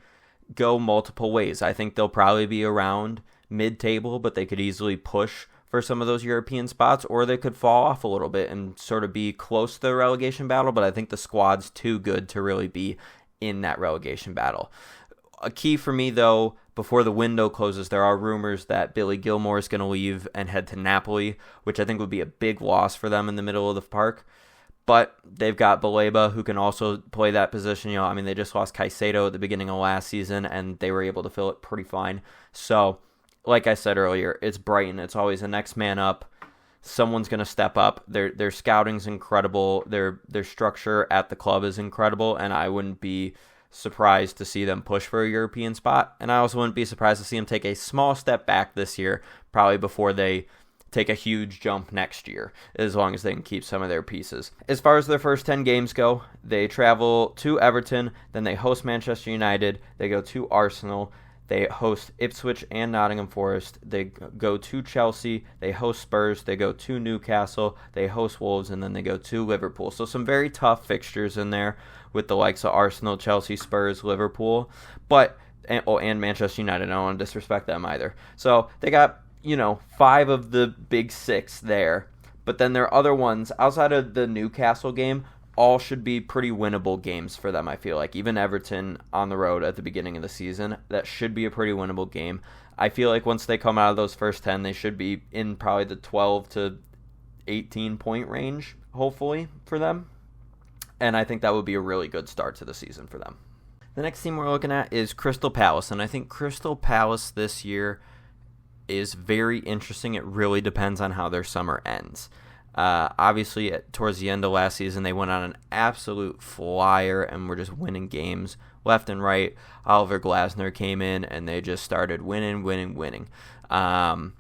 go multiple ways. I think they'll probably be around mid-table, but they could easily push for some of those European spots, or they could fall off a little bit and sort of be close to the relegation battle, but I think the squad's too good to really be in that relegation battle. A key for me, though, before the window closes, there are rumors that Billy Gilmour is going to leave and head to Napoli, which I think would be a big loss for them in the middle of the park. But they've got Baleba, who can also play that position. They just lost Caicedo at the beginning of last season, and they were able to fill it pretty fine. So, like I said earlier, it's Brighton. It's always the next man up. Someone's going to step up. Their scouting's incredible. Their structure at the club is incredible, and I wouldn't be surprised to see them push for a European spot. And I also wouldn't be surprised to see them take a small step back this year, probably before they take a huge jump next year, as long as they can keep some of their pieces. As far as their first 10 games go, they travel to Everton, then they host Manchester United, they go to Arsenal, they host Ipswich and Nottingham Forest, they go to Chelsea, they host Spurs, they go to Newcastle, they host Wolves, and then they go to Liverpool. So some very tough fixtures in there with the likes of Arsenal, Chelsea, Spurs, Liverpool, and Manchester United. I don't want to disrespect them either. So they got 5 of the big 6 there. But then there are other ones outside of the Newcastle game. All should be pretty winnable games for them, I feel like. Even Everton on the road at the beginning of the season, that should be a pretty winnable game. I feel like once they come out of those first 10, they should be in probably the 12 to 18 point range, hopefully, for them. And I think that would be a really good start to the season for them. The next team we're looking at is Crystal Palace, and I think Crystal Palace this year is very interesting. It really depends on how their summer ends. Obviously, towards the end of last season, they went on an absolute flyer and were just winning games left and right. Oliver Glasner came in, and they just started winning. And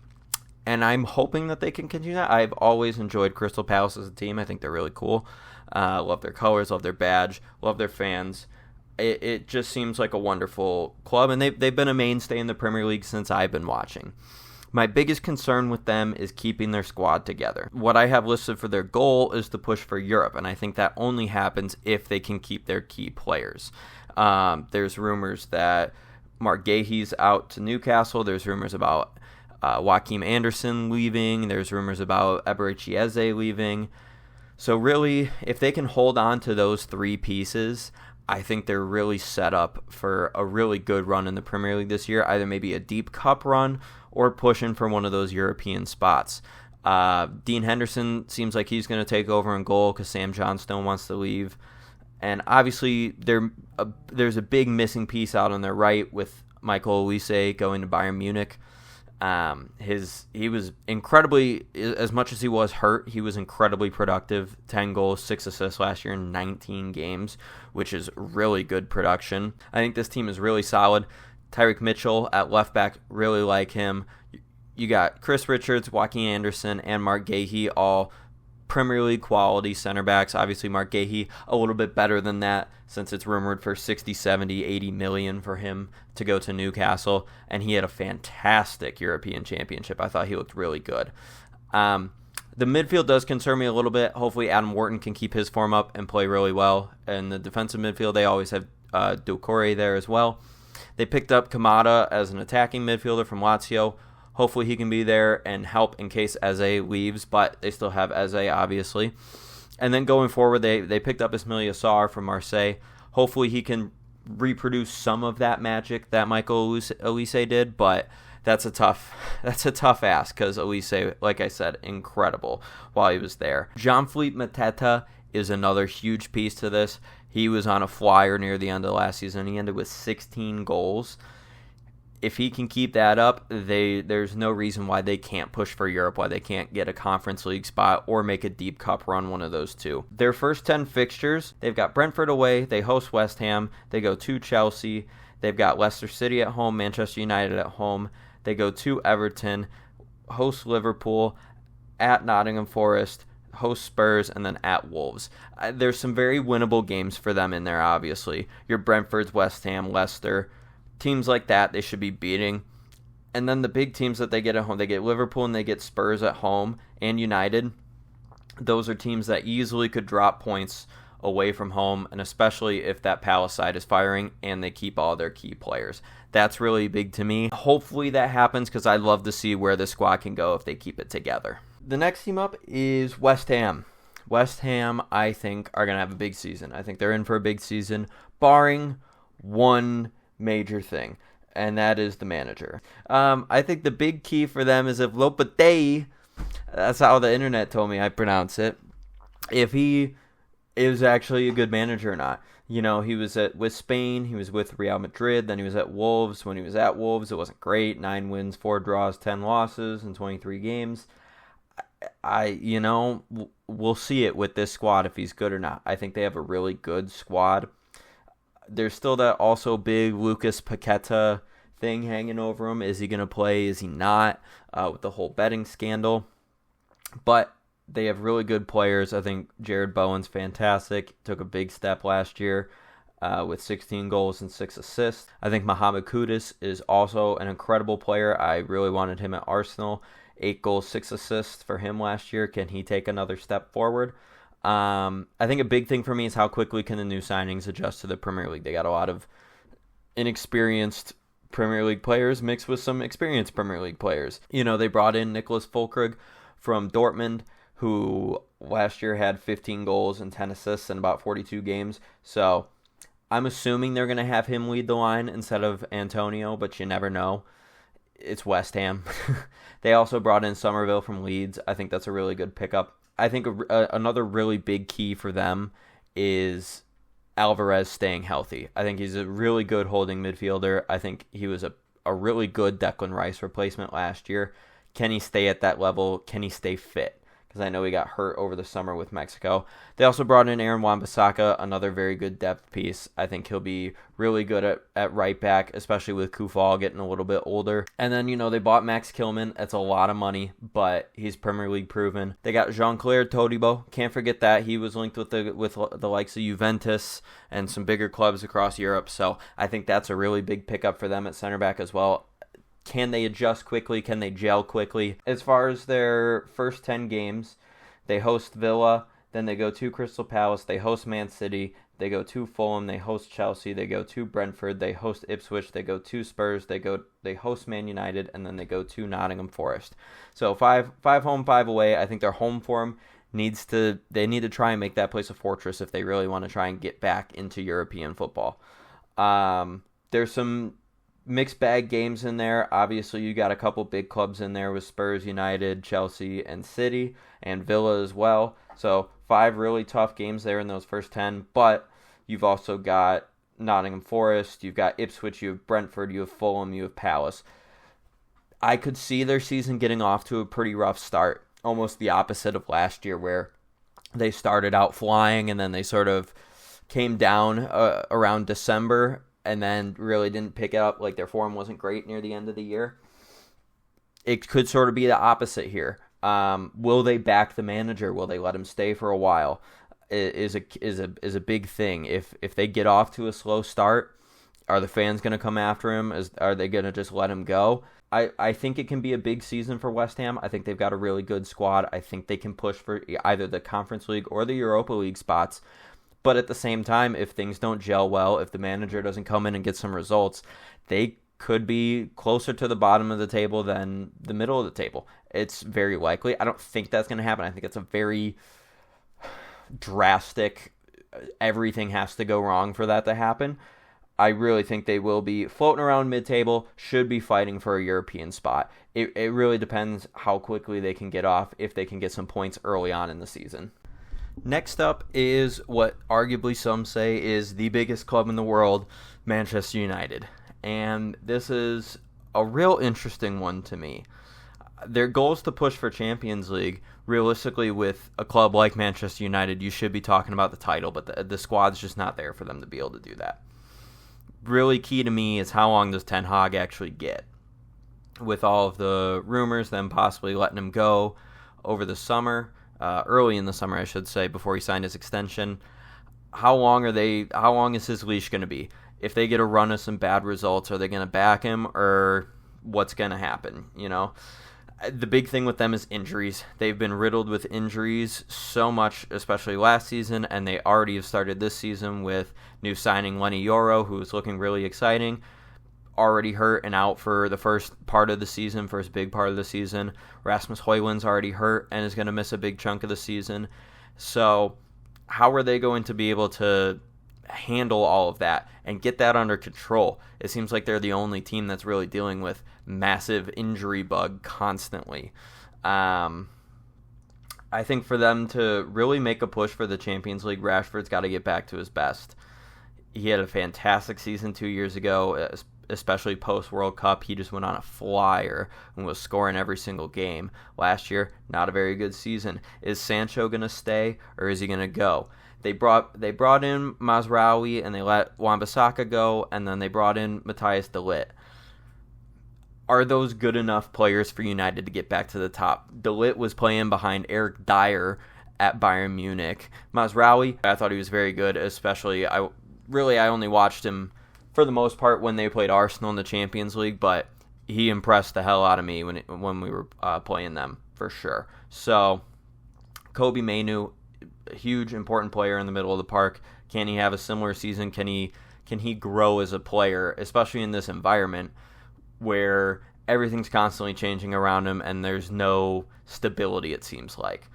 I'm hoping that they can continue that. I've always enjoyed Crystal Palace as a team. I think they're really cool. Love their colors, love their badge, love their fans. It just seems like a wonderful club, and they've been a mainstay in the Premier League since I've been watching. My biggest concern with them is keeping their squad together. What I have listed for their goal is to push for Europe, and I think that only happens if they can keep their key players. There's rumors that Mark Gahey's out to Newcastle. There's rumors about Joachim Andersen leaving. There's rumors about Eberechi Eze leaving. So really, if they can hold on to those 3 pieces, I think they're really set up for a really good run in the Premier League this year, either maybe a deep cup run or pushing for one of those European spots. Dean Henderson seems like he's going to take over in goal because Sam Johnstone wants to leave. And obviously, there's a big missing piece out on their right with Michael Olise going to Bayern Munich. He was incredibly, as much as he was hurt, he was incredibly productive. 10 goals, 6 assists last year in 19 games, which is really good production. I think this team is really solid. Tyreek Mitchell at left back, really like him. You got Chris Richards, Joaquin Anderson, and Mark Gahey, all Premier League quality center backs. Obviously, Mark Gahey a little bit better than that, since it's rumored for 60, 70, 80 million for him to go to Newcastle, and he had a fantastic European Championship. I thought he looked really good. The midfield does concern me a little bit. Hopefully Adam Wharton can keep his form up and play really well. And the defensive midfield, they always have Doucouré there as well. They picked up Kamada as an attacking midfielder from Lazio. Hopefully he can be there and help in case Eze leaves, but they still have Eze, obviously. And then going forward, they picked up Ismaila Sarr from Marseille. Hopefully he can reproduce some of that magic that Michael Olise did, but that's a tough ask because Olise, like I said, incredible while he was there. Jean-Philippe Mateta is another huge piece to this. He was on a flyer near the end of last season. He ended with 16 goals. If he can keep that up, there's no reason why they can't push for Europe, why they can't get a Conference League spot or make a deep cup run, one of those two. Their first 10 fixtures, they've got Brentford away, they host West Ham, they go to Chelsea, they've got Leicester City at home, Manchester United at home, they go to Everton, host Liverpool, at Nottingham Forest, host Spurs, and then at Wolves. There's some very winnable games for them in there, obviously. Your Brentfords, West Ham, Leicester, teams like that they should be beating. And then the big teams that they get at home, they get Liverpool and they get Spurs at home and United. Those are teams that easily could drop points away from home, and especially if that Palace side is firing and they keep all their key players. That's really big to me. Hopefully that happens because I'd love to see where the squad can go if they keep it together. The next team up is West Ham. West Ham, I think, are going to have a big season. I think they're in for a big season, barring one major thing, and that is the manager. I think the big key for them is if Lopetegui, that's how the internet told me I pronounce it, if he is actually a good manager or not. You know, he was with Spain, he was with Real Madrid, then he was at Wolves. When he was at Wolves, it wasn't great. 9 wins, 4 draws, 10 losses in 23 games. We'll see it with this squad if he's good or not. I think they have a really good squad. There's still that also big Lucas Paqueta thing hanging over him. Is he going to play? Is he not? With the whole betting scandal. But they have really good players. I think Jared Bowen's fantastic. Took a big step last year with 16 goals and 6 assists. I think Mohamed Kudus is also an incredible player. I really wanted him at Arsenal. 8 goals, 6 assists for him last year. Can he take another step forward? I think a big thing for me is how quickly can the new signings adjust to the Premier League. They got a lot of inexperienced Premier League players mixed with some experienced Premier League players. You know, they brought in Nicholas Füllkrug from Dortmund, who last year had 15 goals and 10 assists in about 42 games. So I'm assuming they're going to have him lead the line instead of Antonio, but you never know. It's West Ham. They also brought in Somerville from Leeds. I think that's a really good pickup. I think another really big key for them is Alvarez staying healthy. I think he's a really good holding midfielder. I think he was a really good Declan Rice replacement last year. Can he stay at that level? Can he stay fit? Because I know he got hurt over the summer with Mexico. They also brought in Aaron Wan-Bissaka, another very good depth piece. I think he'll be really good at right back, especially with Kufal getting a little bit older. And then, they bought Max Kilman. That's a lot of money, but he's Premier League proven. They got Jean-Claire Todibo. Can't forget that. He was linked with the likes of Juventus and some bigger clubs across Europe. So I think that's a really big pickup for them at center back as well. Can they adjust quickly? Can they gel quickly? As far as their first 10 games, they host Villa, then they go to Crystal Palace, they host Man City, they go to Fulham, they host Chelsea, they go to Brentford, they host Ipswich, they go to Spurs, they host Man United, and then they go to Nottingham Forest. So five home, 5 away. I think their home form they need to try and make that place a fortress if they really want to try and get back into European football. There's some mixed bag games in there. Obviously, you got a couple big clubs in there with Spurs, United, Chelsea, and City, and Villa as well. So 5 really tough games there in those first 10. But you've also got Nottingham Forest, you've got Ipswich, you have Brentford, you have Fulham, you have Palace. I could see their season getting off to a pretty rough start, almost the opposite of last year where they started out flying and then they sort of came down around December and then really didn't pick it up. Like, their form wasn't great near the end of the year. It could sort of be the opposite here. Will they back the manager? Will they let him stay for a while? Is a big thing. If they get off to a slow start, are the fans going to come after him? Are they going to just let him go? I think it can be a big season for West Ham. I think they've got a really good squad. I think they can push for either the Conference League or the Europa League spots. But at the same time, if things don't gel well, if the manager doesn't come in and get some results, they could be closer to the bottom of the table than the middle of the table. It's very likely. I don't think that's going to happen. I think it's a very drastic, everything has to go wrong for that to happen. I really think they will be floating around mid-table, should be fighting for a European spot. It really depends how quickly they can get off, if they can get some points early on in the season. Next up is what arguably some say is the biggest club in the world, Manchester United. And this is a real interesting one to me. Their goal is to push for Champions League. Realistically, with a club like Manchester United, you should be talking about the title, but the squad's just not there for them to be able to do that. Really key to me is how long does Ten Hag actually get? With all of the rumors, them possibly letting him go over the summer, early in the summer, I should say, before he signed his extension. How long is his leash going to be? If they get a run of some bad results, are they going to back him, or what's going to happen, The big thing with them is injuries. They've been riddled with injuries so much, especially last season, and they already have started this season with new signing Lenny Yoro, who is looking really exciting, already hurt and out for the first big part of the season. Rasmus Højlund's already hurt and is going to miss a big chunk of the season. So how are they going to be able to handle all of that and get that under control? It seems like they're the only team that's really dealing with massive injury bug constantly. I think for them to really make a push for the Champions League, Rashford's got to get back to his best. He had a fantastic season 2 years ago, especially post-World Cup. He just went on a flyer and was scoring every single game. Last year, not a very good season. Is Sancho going to stay or is he going to go? They brought in Mazraoui and they let Wan-Bissaka go, and then they brought in Matthias de Ligt. Are those good enough players for United to get back to the top? De Ligt was playing behind Eric Dyer at Bayern Munich. Mazraoui, I thought he was very good, especially I only watched him for the most part when they played Arsenal in the Champions League, but he impressed the hell out of me when we were playing them, for sure. So, Kobbie Mainoo, a huge, important player in the middle of the park. Can he have a similar season? Can he grow as a player, especially in this environment where everything's constantly changing around him and there's no stability, it seems like.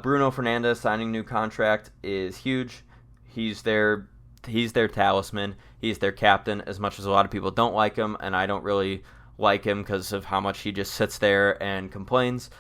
Bruno Fernandes signing new contract is huge. He's their talisman. He's their captain, as much as a lot of people don't like him, and I don't really like him because of how much he just sits there and complains.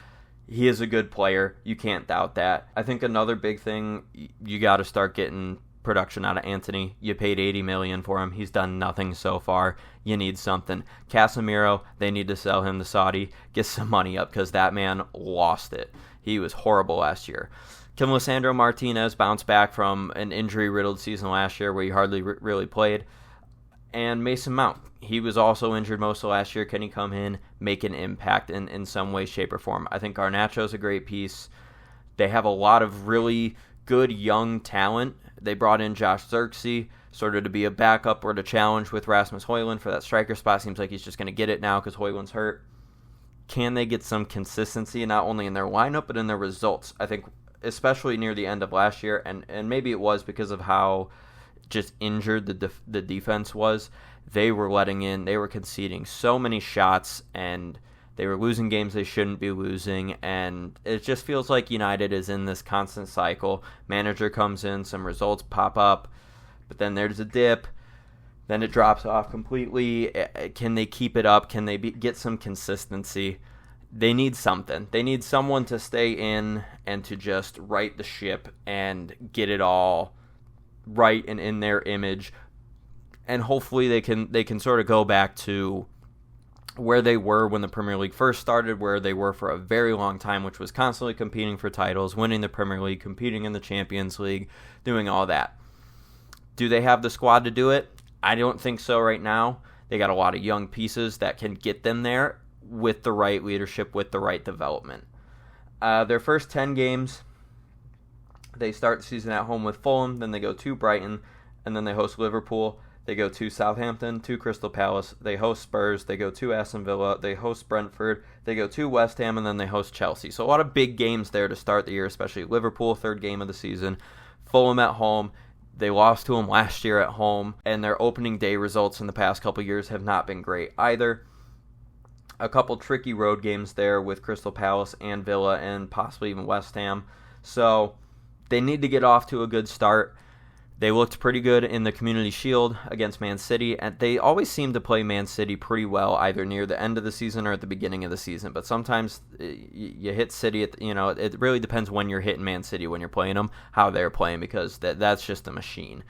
He is a good player. You can't doubt that. I think another big thing, you got to start getting production out of Antony. You paid $80 million for him. He's done nothing so far. You need something. Casemiro, they need to sell him to Saudi. Get some money up because that man lost it. He was horrible last year. Can Lisandro Martinez bounce back from an injury-riddled season last year where he hardly really played? And Mason Mount, he was also injured most of last year. Can he come in, make an impact in some way, shape, or form? I think Garnacho's a great piece. They have a lot of really good young talent. They brought in Josh Zirkzee sort of to be a backup or to challenge with Rasmus Højlund for that striker spot. Seems like he's just going to get it now because Højlund's hurt. Can they get some consistency, not only in their lineup, but in their results? I think especially near the end of last year, and maybe it was because of how just injured the defense was, they were conceding so many shots, and they were losing games they shouldn't be losing, and it just feels like United is in this constant cycle. Manager comes in, some results pop up, but then there's a dip, then it drops off completely. Can they keep it up? Can they get some consistency? They need something. They need someone to stay in and to just right the ship and get it all right and in their image. And hopefully they can sort of go back to where they were when the Premier League first started, where they were for a very long time, which was constantly competing for titles, winning the Premier League, competing in the Champions League, doing all that. Do they have the squad to do it? I don't think so right now. They got a lot of young pieces that can get them there with the right leadership, with the right development. Their first 10 games, they start the season at home with Fulham, then they go to Brighton, and then they host Liverpool. They go to Southampton, to Crystal Palace, they host Spurs, they go to Aston Villa, they host Brentford, they go to West Ham, and then they host Chelsea. So a lot of big games there to start the year, especially Liverpool, third game of the season. Fulham at home. They lost to them last year at home, and their opening day results in the past couple years have not been great either. A couple tricky road games there with Crystal Palace and Villa and possibly even West Ham. So they need to get off to a good start. They looked pretty good in the Community Shield against Man City, and they always seem to play Man City pretty well either near the end of the season or at the beginning of the season. But sometimes you hit City, it really depends when you're hitting Man City, when you're playing them, how they're playing, because that's just a machine.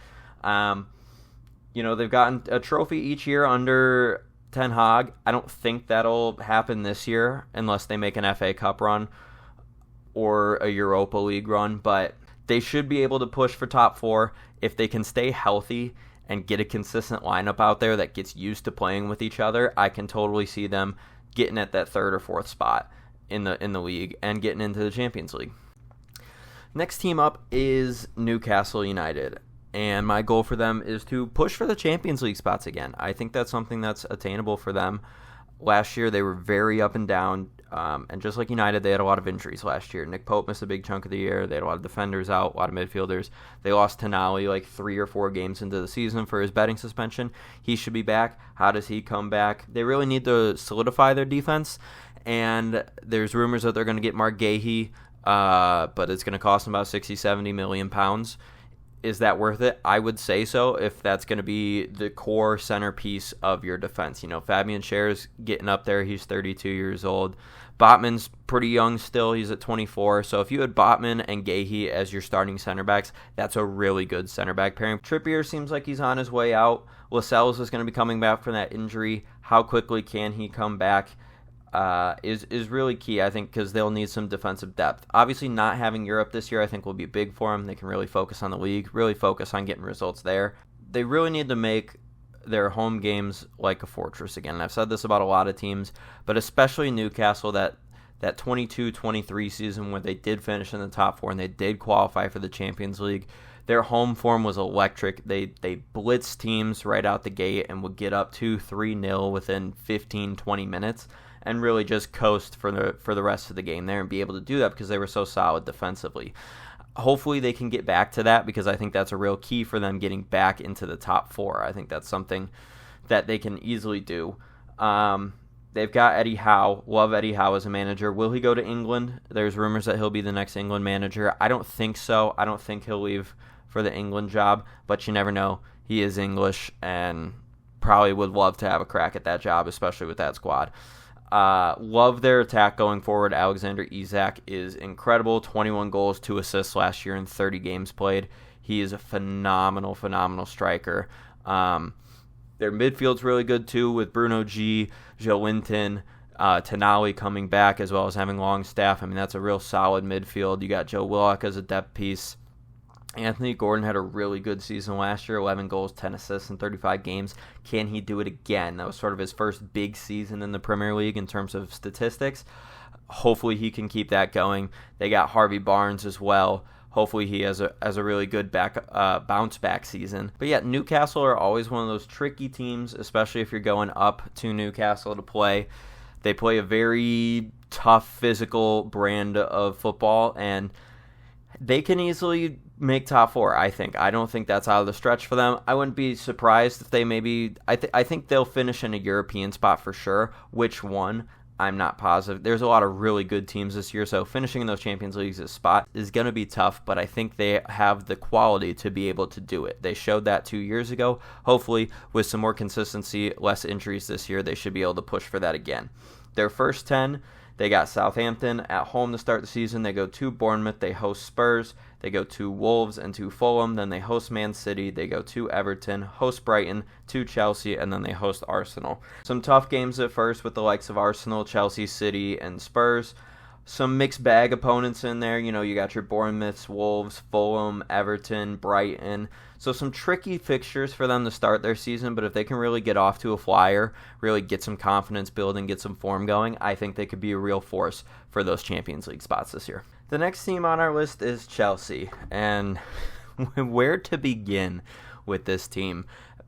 They've gotten a trophy each year under Ten Hag. I don't think that'll happen this year unless they make an FA Cup run or a Europa League run, but they should be able to push for top four if they can stay healthy and get a consistent lineup out there that gets used to playing with each other. I can totally see them getting at that third or fourth spot in the league and getting into the Champions League. Next team up is Newcastle United, and my goal for them is to push for the Champions League spots again. I think that's something that's attainable for them. last year they were very up and down. And just like United, they had a lot of injuries last year. Nick Pope missed a big chunk of the year. They had a lot of defenders out, a lot of midfielders. They lost Tonali like 3 or 4 games into the season for his betting suspension. He should be back. How does he come back? They really need to solidify their defense. And there's rumors that they're going to get Mark Gahey, but it's going to cost them about 60-70 million pounds. Is that worth it? I would say so if that's going to be the core centerpiece of your defense. Fabian Schär's getting up there. He's 32 years old. Botman's pretty young still. He's at 24. So if you had Botman and Gahey as your starting center backs, that's a really good center back pairing. Trippier seems like he's on his way out. Lascelles is going to be coming back from that injury. How quickly can he come back is really key, I think, because they'll need some defensive depth. Obviously, not having Europe this year, I think, will be big for them. They can really focus on the league, really focus on getting results there. They really need to make their home games like a fortress again. And I've said this about a lot of teams, but especially Newcastle, that 22-23 season where they did finish in the top 4 and they did qualify for the Champions League. Their home form was electric. They blitzed teams right out the gate and would get up 2-3-0 within 15-20 minutes and really just coast for the rest of the game there and be able to do that because they were so solid defensively. Hopefully they can get back to that because I think that's a real key for them getting back into the top 4. I think that's something that they can easily do. They've got Eddie Howe. Love Eddie Howe as a manager. Will he go to England? There's rumors that he'll be the next England manager. I don't think so. I don't think he'll leave for the England job, but you never know. He is English and probably would love to have a crack at that job, especially with that squad. Love their attack going forward. Alexander Isak is incredible. 21 goals, 2 assists last year in 30 games played. He is a phenomenal striker. Their midfield's really good too with Bruno G, Joe Linton, Tonali coming back as well as having Longstaff. I mean, that's a real solid midfield. You got Joe Willock as a depth piece. Anthony Gordon had a really good season last year, 11 goals, 10 assists in 35 games. Can he do it again? That was sort of his first big season in the Premier League in terms of statistics. Hopefully he can keep that going. They got Harvey Barnes as well. Hopefully he has a really good bounce back season. But yeah, Newcastle are always one of those tricky teams, especially if you're going up to Newcastle to play. They play a very tough physical brand of football, and they can easily make top 4, I think. I don't think that's out of the stretch for them. I wouldn't be surprised if they maybe... I think they'll finish in a European spot for sure. Which one? I'm not positive. There's a lot of really good teams this year, so finishing in those Champions Leagues spot is going to be tough, but I think they have the quality to be able to do it. They showed that 2 years ago. Hopefully, with some more consistency, less injuries this year, they should be able to push for that again. Their first 10... They got Southampton at home to start the season. They go to Bournemouth. They host Spurs. They go to Wolves and to Fulham. Then they host Man City. They go to Everton, host Brighton, to Chelsea, and then they host Arsenal. Some tough games at first with the likes of Arsenal, Chelsea, City, and Spurs. Some mixed bag opponents in there. You got your Bournemouths, Wolves, Fulham, Everton, Brighton. So some tricky fixtures for them to start their season, but if they can really get off to a flyer, really get some confidence building, get some form going, I think they could be a real force for those Champions League spots this year. The next team on our list is Chelsea, and where to begin with this team?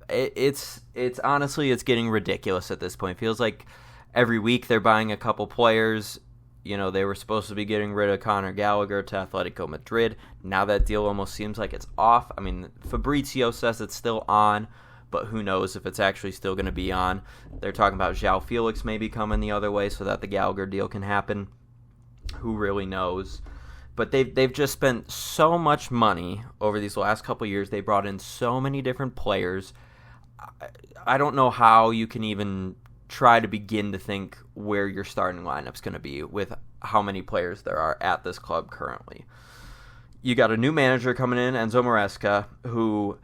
It's honestly, it's getting ridiculous at this point. It feels like every week they're buying a couple players. They were supposed to be getting rid of Conor Gallagher to Atletico Madrid. Now that deal almost seems like it's off. I mean, Fabrizio says it's still on, but who knows if it's actually still going to be on. They're talking about João Felix maybe coming the other way so that the Gallagher deal can happen. Who really knows? But they've just spent so much money over these last couple of years. They brought in so many different players. I don't know how you can even try to begin to think where your starting lineup's going to be with how many players there are at this club currently. You got a new manager coming in, Enzo Maresca, who,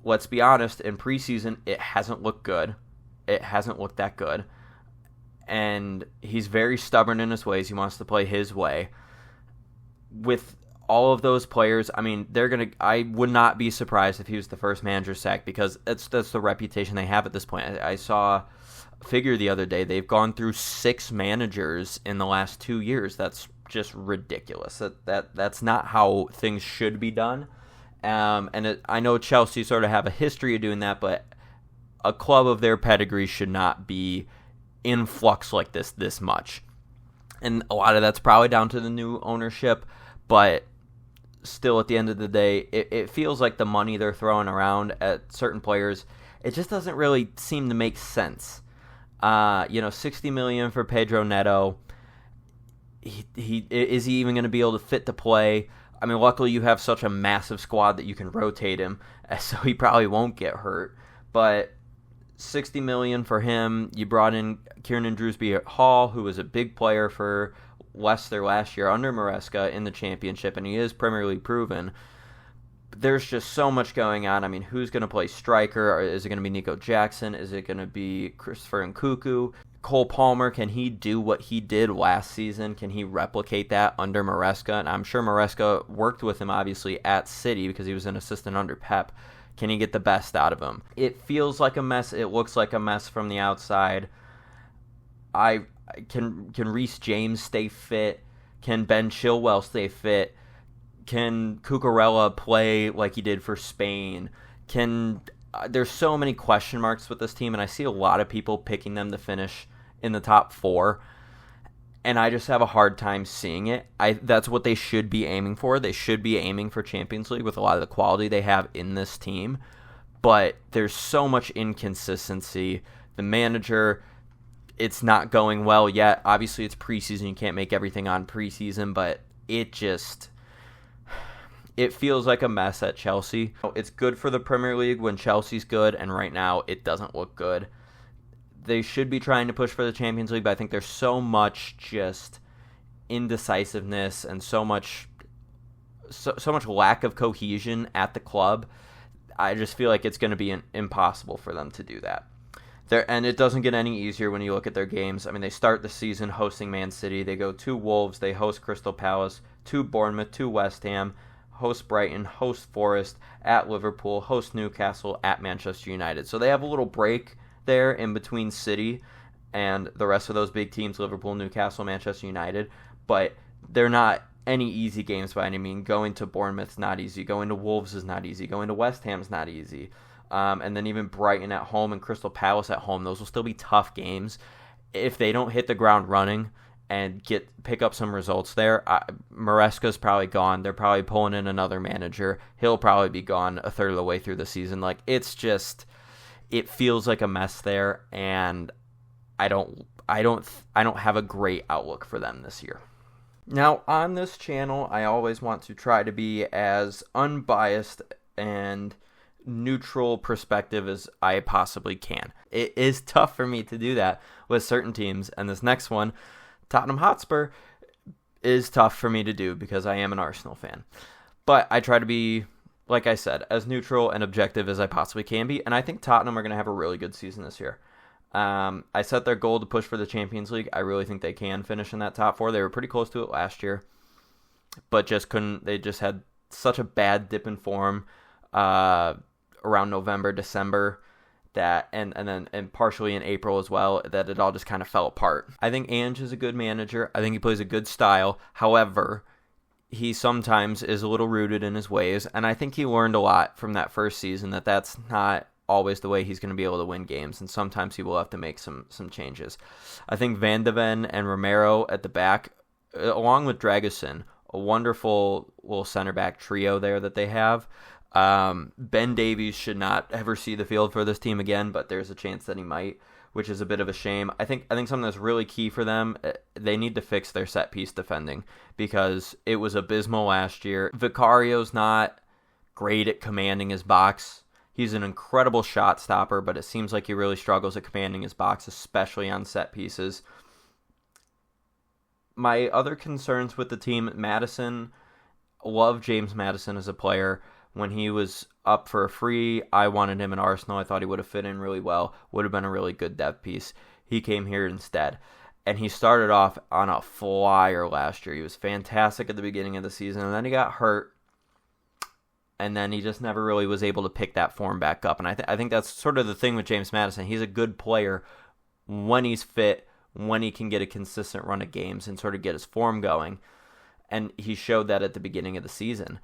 let's be honest, in preseason, it hasn't looked good. It hasn't looked that good. And he's very stubborn in his ways. He wants to play his way. With all of those players, I mean, I would not be surprised if he was the first manager sacked because that's the reputation they have at this point. I saw figure the other day, they've gone through 6 managers in the last 2 years. That's just ridiculous. That's not how things should be done. I know Chelsea sort of have a history of doing that, but a club of their pedigree should not be influx like this much. And a lot of that's probably down to the new ownership, but still at the end of the day, it feels like the money they're throwing around at certain players, it just doesn't really seem to make sense. $60 million for Pedro Neto. Is he even going to be able to fit to play? I mean, luckily you have such a massive squad that you can rotate him, so he probably won't get hurt. But $60 million for him. You brought in Kieran Drewsby-Hall, who was a big player for Leicester last year under Maresca in the championship, and he is Premier League proven. There's just so much going on. I mean, who's going to play striker? Is it going to be Nico Jackson? Is it going to be Christopher Nkunku? Cole Palmer, can he do what he did last season? Can he replicate that under Maresca? And I'm sure Maresca worked with him, obviously, at City because he was an assistant under Pep. Can he get the best out of him? It feels like a mess. It looks like a mess from the outside. Can Reece James stay fit? Can Ben Chilwell stay fit? Can Cucurella play like he did for Spain? There's so many question marks with this team, and I see a lot of people picking them to finish in the top 4, and I just have a hard time seeing it. That's what they should be aiming for. They should be aiming for Champions League with a lot of the quality they have in this team, but there's so much inconsistency. The manager, it's not going well yet. Obviously, it's preseason. You can't make everything on preseason, but it feels like a mess at Chelsea. It's good for the Premier League when Chelsea's good, and right now it doesn't look good. They should be trying to push for the Champions League, but I think there's so much just indecisiveness and so much lack of cohesion at the club. I just feel like it's going to be impossible for them to do that. And it doesn't get any easier when you look at their games. I mean, they start the season hosting Man City. They go to Wolves. They host Crystal Palace, to Bournemouth, to West Ham, host Brighton, host Forest, at Liverpool, host Newcastle, at Manchester United. So they have a little break there in between City and the rest of those big teams, Liverpool, Newcastle, Manchester United. But they're not any easy games by any means. Going to Bournemouth's not easy. Going to Wolves is not easy. Going to West Ham's not easy. And then even Brighton at home and Crystal Palace at home, those will still be tough games. If they don't hit the ground running and pick up some results there, Maresca's probably gone. They're probably pulling in another manager. He'll probably be gone a third of the way through the season. Like, it feels like a mess there, and I don't have a great outlook for them this year. Now, on this channel, I always want to try to be as unbiased and neutral perspective as I possibly can. It is tough for me to do that with certain teams, and this next one, Tottenham Hotspur, is tough for me to do because I am an Arsenal fan. But I try to be, like I said, as neutral and objective as I possibly can be, and I think Tottenham are going to have a really good season this year. I set their goal to push for the Champions League. I really think they can finish in that top 4. They were pretty close to it last year, but just couldn't. They just had such a bad dip in form around November, December, and partially in April as well, that it all just kind of fell apart. I think Ange is a good manager. I think he plays a good style. However, he sometimes is a little rooted in his ways, and I think he learned a lot from that first season that's not always the way he's going to be able to win games, and sometimes he will have to make some changes. I think Van de Ven and Romero at the back, along with Dragusin, a wonderful little center back trio there that they have. Ben Davies should not ever see the field for this team again, but there's a chance that he might, which is a bit of a shame. I think something that's really key for them, they need to fix their set piece defending because it was abysmal last year. Vicario's not great at commanding his box. He's an incredible shot stopper, but it seems like he really struggles at commanding his box, especially on set pieces. My other concerns with the team, Maddison, love James Maddison as a player. When he was up for a free, I wanted him in Arsenal. I thought he would have fit in really well, would have been a really good depth piece. He came here instead. And he started off on a flyer last year. He was fantastic at the beginning of the season, and then he got hurt. And then he just never really was able to pick that form back up. And I think that's sort of the thing with James Maddison. He's a good player when he's fit, when he can get a consistent run of games and sort of get his form going. And he showed that at the beginning of the season.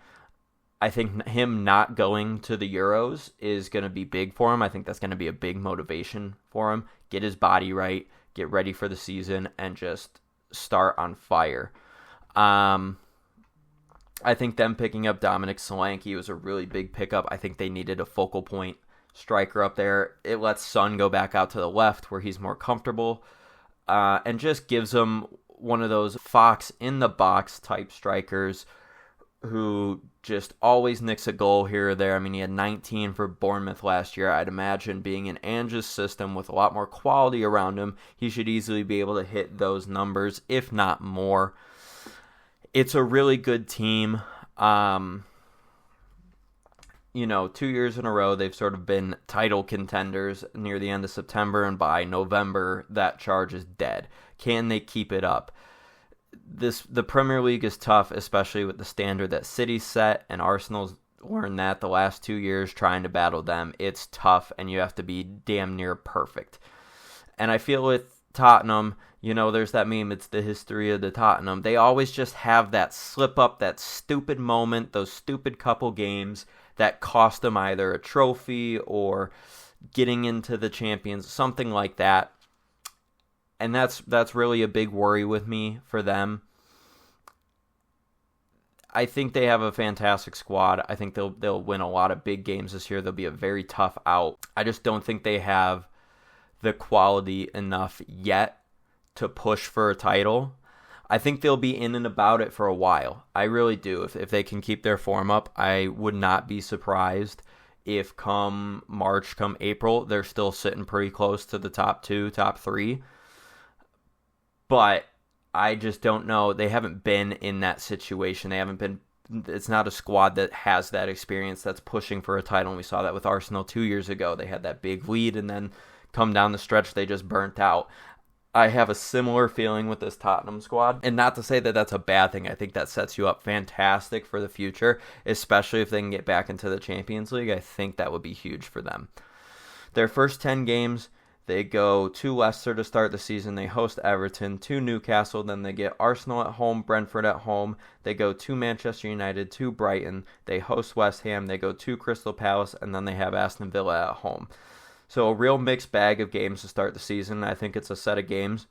I think him not going to the Euros is going to be big for him. I think that's going to be a big motivation for him. Get his body right, get ready for the season, and just start on fire. I think them picking up Dominic Solanke was a really big pickup. I think they needed a focal point striker up there. It lets Son go back out to the left where he's more comfortable, and just gives them one of those Fox in the box type strikers who just always nicks a goal here or there. I mean, he had 19 for Bournemouth last year. I'd imagine being in Ange's system with a lot more quality around him, he should easily be able to hit those numbers, if not more. It's a really good team. 2 years in a row, they've sort of been title contenders near the end of September, and by November, that charge is dead. Can they keep it up? The Premier League is tough, especially with the standard that City set, and Arsenal's learned that the last 2 years trying to battle them. It's tough, and you have to be damn near perfect. And I feel with Tottenham, there's that meme, it's the history of the Tottenham. They always just have that slip up, that stupid moment, those stupid couple games that cost them either a trophy or getting into the Champions, something like that. And that's really a big worry with me for them. I think they have a fantastic squad. I think they'll win a lot of big games this year. They'll be a very tough out. I just don't think they have the quality enough yet to push for a title. I think they'll be in and about it for a while. I really do. If they can keep their form up, I would not be surprised if come March, come April, they're still sitting pretty close to the top 2, top 3. But I just don't know. They haven't been in that situation. It's not a squad that has that experience that's pushing for a title. And we saw that with Arsenal 2 years ago. They had that big lead, and then come down the stretch, they just burnt out. I have a similar feeling with this Tottenham squad. And not to say that that's a bad thing. I think that sets you up fantastic for the future, especially if they can get back into the Champions League. I think that would be huge for them. Their first 10 games, they go to Leicester to start the season. They host Everton, to Newcastle. Then they get Arsenal at home, Brentford at home. They go to Manchester United, to Brighton. They host West Ham. They go to Crystal Palace. And then they have Aston Villa at home. So a real mixed bag of games to start the season. I think it's a set of games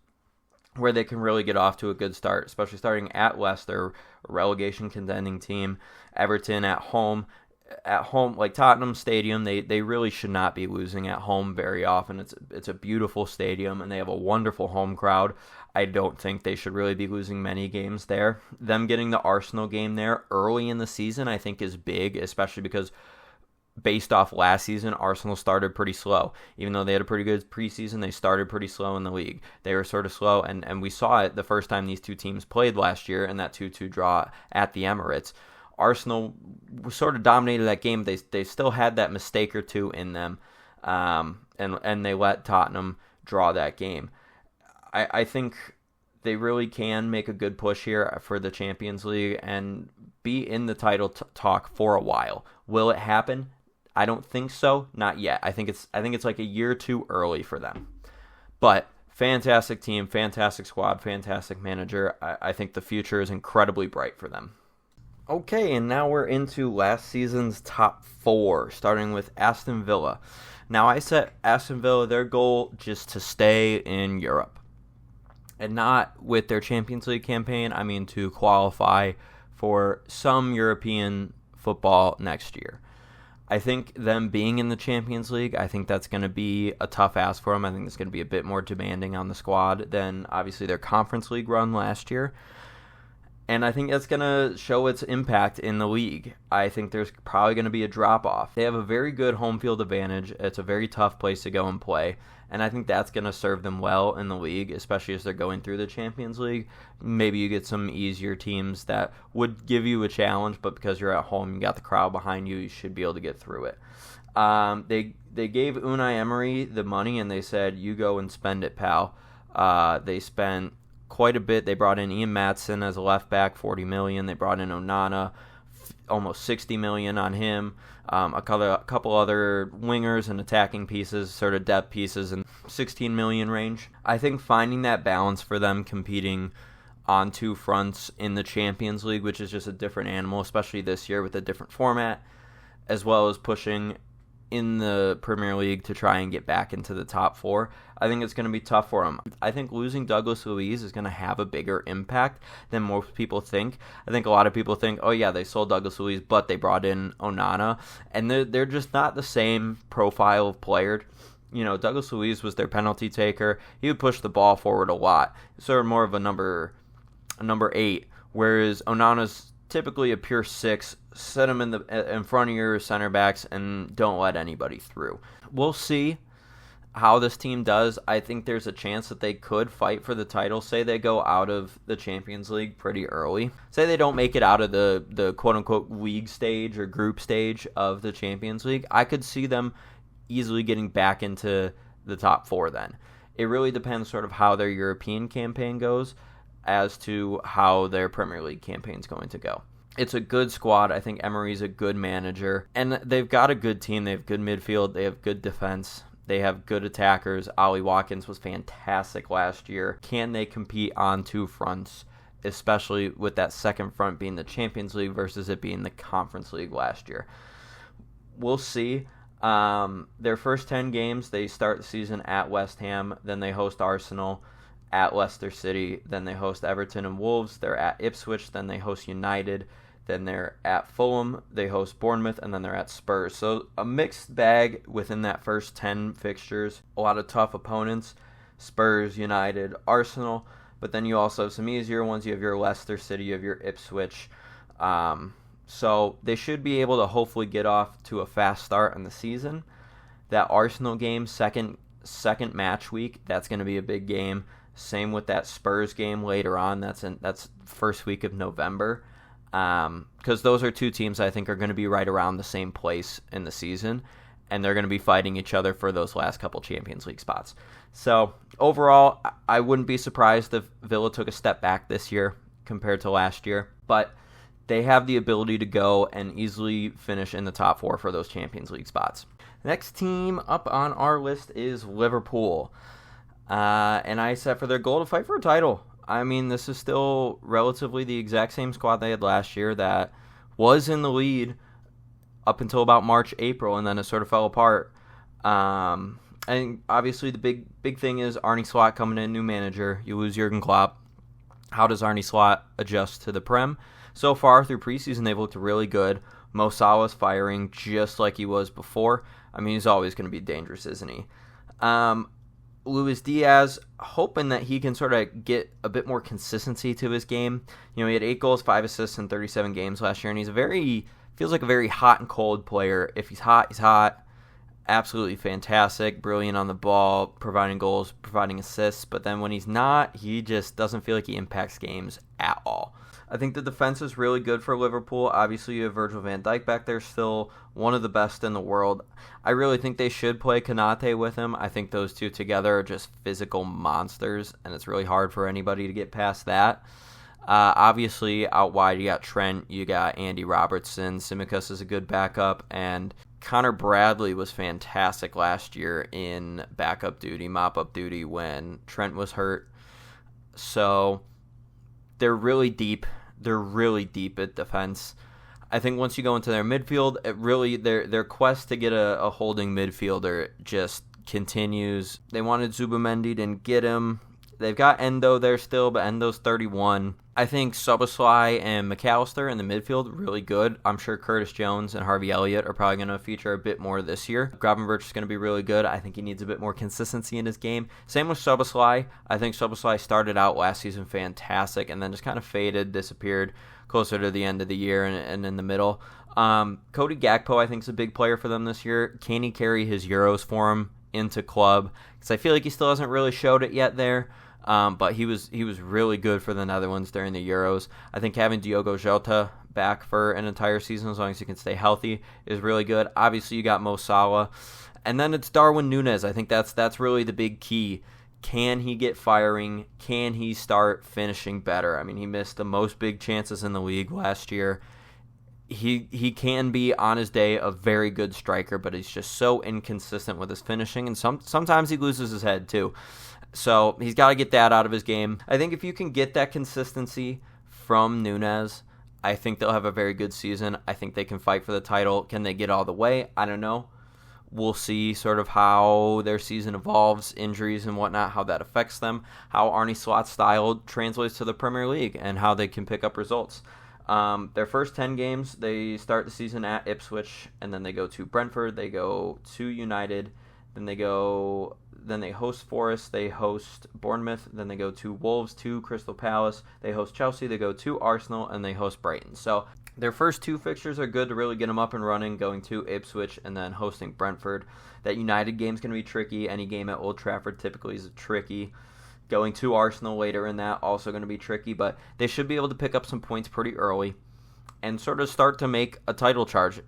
where they can really get off to a good start, especially starting at Leicester, a relegation contending team. Everton at home, like Tottenham Stadium, they really should not be losing at home very often. It's a beautiful stadium, and they have a wonderful home crowd. I don't think they should really be losing many games there. Them getting the Arsenal game there early in the season, I think, is big, especially because based off last season, Arsenal started pretty slow. Even though they had a pretty good preseason, they started pretty slow in the league. They were sort of slow, and we saw it the first time these two teams played last year in that 2-2 draw at the Emirates. Arsenal sort of dominated that game. They still had that mistake or two in them, and they let Tottenham draw that game. I think they really can make a good push here for the Champions League and be in the title talk for a while. Will it happen? I don't think so. Not yet. I think it's like a year too early for them. But fantastic team, fantastic squad, fantastic manager. I think the future is incredibly bright for them. Okay, and now we're into last season's top 4, starting with Aston Villa. Now, I set Aston Villa their goal just to stay in Europe. And not with their Champions League campaign. I mean to qualify for some European football next year. I think them being in the Champions League, I think that's going to be a tough ask for them. I think it's going to be a bit more demanding on the squad than obviously their Conference League run last year. And I think that's going to show its impact in the league. I think there's probably going to be a drop-off. They have a very good home field advantage. It's a very tough place to go and play. And I think that's going to serve them well in the league, especially as they're going through the Champions League. Maybe you get some easier teams that would give you a challenge, but because you're at home, you got the crowd behind you, you should be able to get through it. They gave Unai Emery the money, and they said, you go and spend it, pal. They spent quite a bit. They brought in Ian Maatson as a left back, $40 million. They brought in Onana, almost $60 million on him. A couple other wingers and attacking pieces, sort of depth pieces, in $16 million range. I think finding that balance for them competing on two fronts in the Champions League, which is just a different animal, especially this year with a different format, as well as pushing in the Premier League to try and get back into the top 4. I think it's going to be tough for them. I think losing Douglas Luiz is going to have a bigger impact than most people think. I think a lot of people think, oh yeah, they sold Douglas Luiz, but they brought in Onana, and they're just not the same profile of player. Douglas Luiz was their penalty taker. He would push the ball forward a lot. Sort of more of a number 8, whereas Onana's typically a pure 6. Set him in front of your center backs and don't let anybody through. We'll see how this team does. I think there's a chance that they could fight for the title. Say they go out of the Champions League pretty early. Say they don't make it out of the quote-unquote league stage or group stage of the Champions League. I could see them easily getting back into the top 4 then. It really depends sort of how their European campaign goes as to how their Premier League campaign is going to go. It's a good squad. I think Emery's a good manager. And they've got a good team. They have good midfield. They have good defense. They have good attackers. Ollie Watkins was fantastic last year. Can they compete on 2 fronts, especially with that second front being the Champions League versus it being the Conference League last year? We'll see. Their first 10 games, they start the season at West Ham. Then they host Arsenal, at Leicester City. Then they host Everton and Wolves. They're at Ipswich. Then they host United. Then they're at Fulham, they host Bournemouth, and then they're at Spurs. So a mixed bag within that first 10 fixtures. A lot of tough opponents, Spurs, United, Arsenal. But then you also have some easier ones. You have your Leicester City, you have your Ipswich. So they should be able to hopefully get off to a fast start in the season. That Arsenal game, second match week, that's going to be a big game. Same with that Spurs game later on. That's first week of November. Because those are 2 teams I think are going to be right around the same place in the season, and they're going to be fighting each other for those last couple Champions League spots. So overall, I wouldn't be surprised if Villa took a step back this year compared to last year, but they have the ability to go and easily finish in the top 4 for those Champions League spots. Next team up on our list is Liverpool, and I set for their goal to fight for a title. I mean, this is still relatively the exact same squad they had last year that was in the lead up until about March, April, and then it sort of fell apart. And obviously the big thing is Arne Slot coming in, new manager. You lose Jurgen Klopp. How does Arne Slot adjust to the Prem? So far through preseason, they've looked really good. Mo Salah's firing just like he was before. I mean, he's always going to be dangerous, isn't he? Luis Diaz, hoping that he can sort of get a bit more consistency to his game. He had 8 goals, 5 assists in 37 games last year, and feels like a very hot and cold player. If he's hot, he's hot. Absolutely fantastic, brilliant on the ball, providing goals, providing assists. But then when he's not, he just doesn't feel like he impacts games at all. I think the defense is really good for Liverpool. Obviously, you have Virgil van Dijk back there, still one of the best in the world. I really think they should play Konate with him. I think those 2 together are just physical monsters, and it's really hard for anybody to get past that. Obviously, out wide, you got Trent, you got Andy Robertson. Tsimikas is a good backup, and Connor Bradley was fantastic last year in backup duty, mop-up duty when Trent was hurt. So they're really deep. They're really deep at defense. I think once you go into their midfield, it really their quest to get a holding midfielder just continues. They wanted Zubimendi, didn't get him. They've got Endo there still, but Endo's 31. I think Szoboszlai and McAllister in the midfield, really good. I'm sure Curtis Jones and Harvey Elliott are probably going to feature a bit more this year. Gravenberch is going to be really good. I think he needs a bit more consistency in his game. Same with Szoboszlai. I think Szoboszlai started out last season fantastic and then just kind of faded, disappeared closer to the end of the year and in the middle. Cody Gakpo, I think, is a big player for them this year. Can he carry his Euros for him into club? Because I feel like he still hasn't really showed it yet there. But he was really good for the Netherlands during the Euros. I think having Diogo Jota back for an entire season, as long as he can stay healthy, is really good. Obviously, you got Mo Salah. And then it's Darwin Núñez. I think that's really the big key. Can he get firing? Can he start finishing better? I mean, he missed the most big chances in the league last year. He can be, on his day, a very good striker, but he's just so inconsistent with his finishing, and sometimes he loses his head, too. So he's got to get that out of his game. I think if you can get that consistency from Núñez, I think they'll have a very good season. I think they can fight for the title. Can they get all the way? I don't know. We'll see sort of how their season evolves, injuries and whatnot, how that affects them, how Arne Slot's style translates to the Premier League, and how they can pick up results. Their first 10 games, they start the season at Ipswich, and then they go to Brentford, they go to United, then they host Forest, they host Bournemouth, then they go to Wolves, to Crystal Palace, they host Chelsea, they go to Arsenal, and they host Brighton. So their first 2 fixtures are good to really get them up and running, going to Ipswich and then hosting Brentford. That United game's going to be tricky. Any game at Old Trafford typically is tricky. Going to Arsenal later in that, also going to be tricky, but they should be able to pick up some points pretty early and sort of start to make a title charge.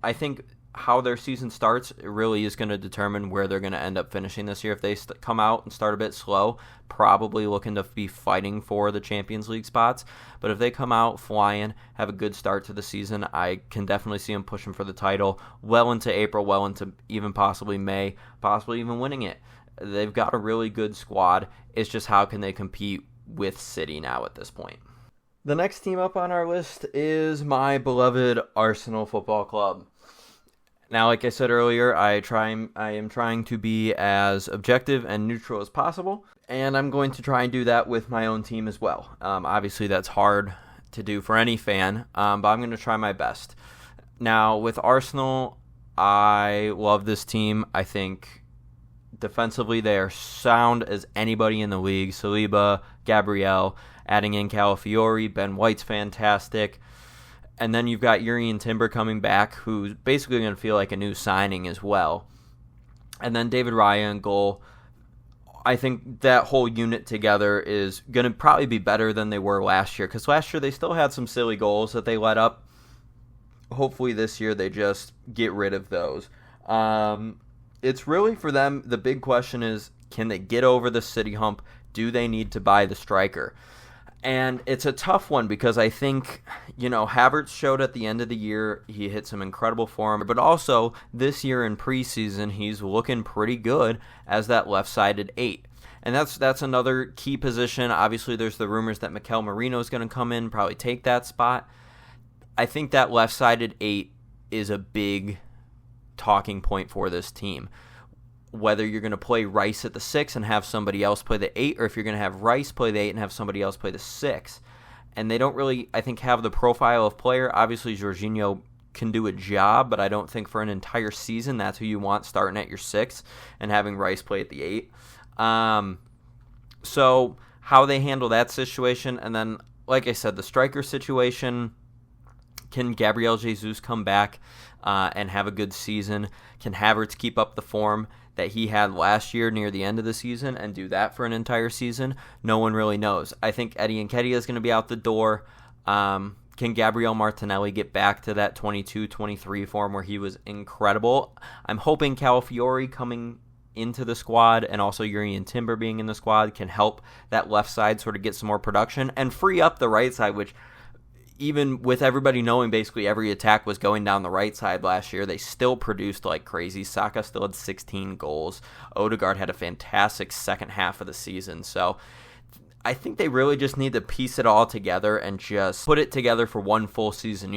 I think how their season starts really is going to determine where they're going to end up finishing this year. If they come out and start a bit slow, probably looking to be fighting for the Champions League spots. But if they come out flying, have a good start to the season, I can definitely see them pushing for the title well into April, well into even possibly May, possibly even winning it. They've got a really good squad. It's just how can they compete with City now at this point. The next team up on our list is my beloved Arsenal Football Club. Now, like I said earlier, I am trying to be as objective and neutral as possible, and I'm going to try and do that with my own team as well. Obviously, that's hard to do for any fan, but I'm going to try my best. Now, with Arsenal, I love this team. I think defensively they are sound as anybody in the league. Saliba, Gabriel, adding in Calafiori, Ben White's fantastic. And then you've got Jurrien Timber coming back, who's basically going to feel like a new signing as well. And then David Raya in goal. I think that whole unit together is going to probably be better than they were last year, because last year they still had some silly goals that they let up. Hopefully this year they just get rid of those. It's really for them, the big question is, can they get over the City hump? Do they need to buy the striker? And it's a tough one because I think, Havertz showed at the end of the year he hit some incredible form, but also this year in preseason he's looking pretty good as that left-sided 8. And that's another key position. Obviously there's the rumors that Mikel Merino is going to come in, probably take that spot. I think that left-sided 8 is a big talking point for this team. Whether you're going to play Rice at the 6 and have somebody else play the 8, or if you're going to have Rice play the 8 and have somebody else play the 6. And they don't really, I think, have the profile of player. Obviously, Jorginho can do a job, but I don't think for an entire season that's who you want starting at your 6 and having Rice play at the 8. So how they handle that situation, and then, like I said, the striker situation. Can Gabriel Jesus come back and have a good season? Can Havertz keep up the form that he had last year near the end of the season and do that for an entire season? No one really knows. I think Eddie Nketiah is going to be out the door. Can Gabriel Martinelli get back to that 22-23 form where he was incredible? I'm hoping Calafiori coming into the squad and also Jurrien Timber being in the squad can help that left side sort of get some more production and free up the right side, which even with everybody knowing basically every attack was going down the right side last year, they still produced like crazy. Saka still had 16 goals. Odegaard had a fantastic second half of the season. So I think they really just need to piece it all together and just put it together for one full season.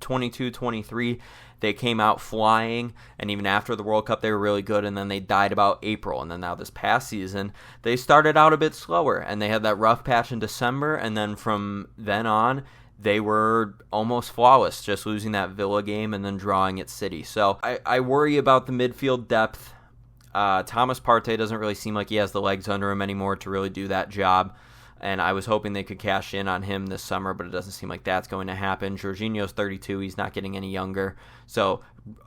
22-23, they came out flying, and even after the World Cup, they were really good, and then they died about April. And then now this past season, they started out a bit slower, and they had that rough patch in December, and then from then on, they were almost flawless, just losing that Villa game and then drawing at City. So I worry about the midfield depth. Thomas Partey doesn't really seem like he has the legs under him anymore to really do that job. And I was hoping they could cash in on him this summer, but it doesn't seem like that's going to happen. Jorginho's 32. He's not getting any younger. So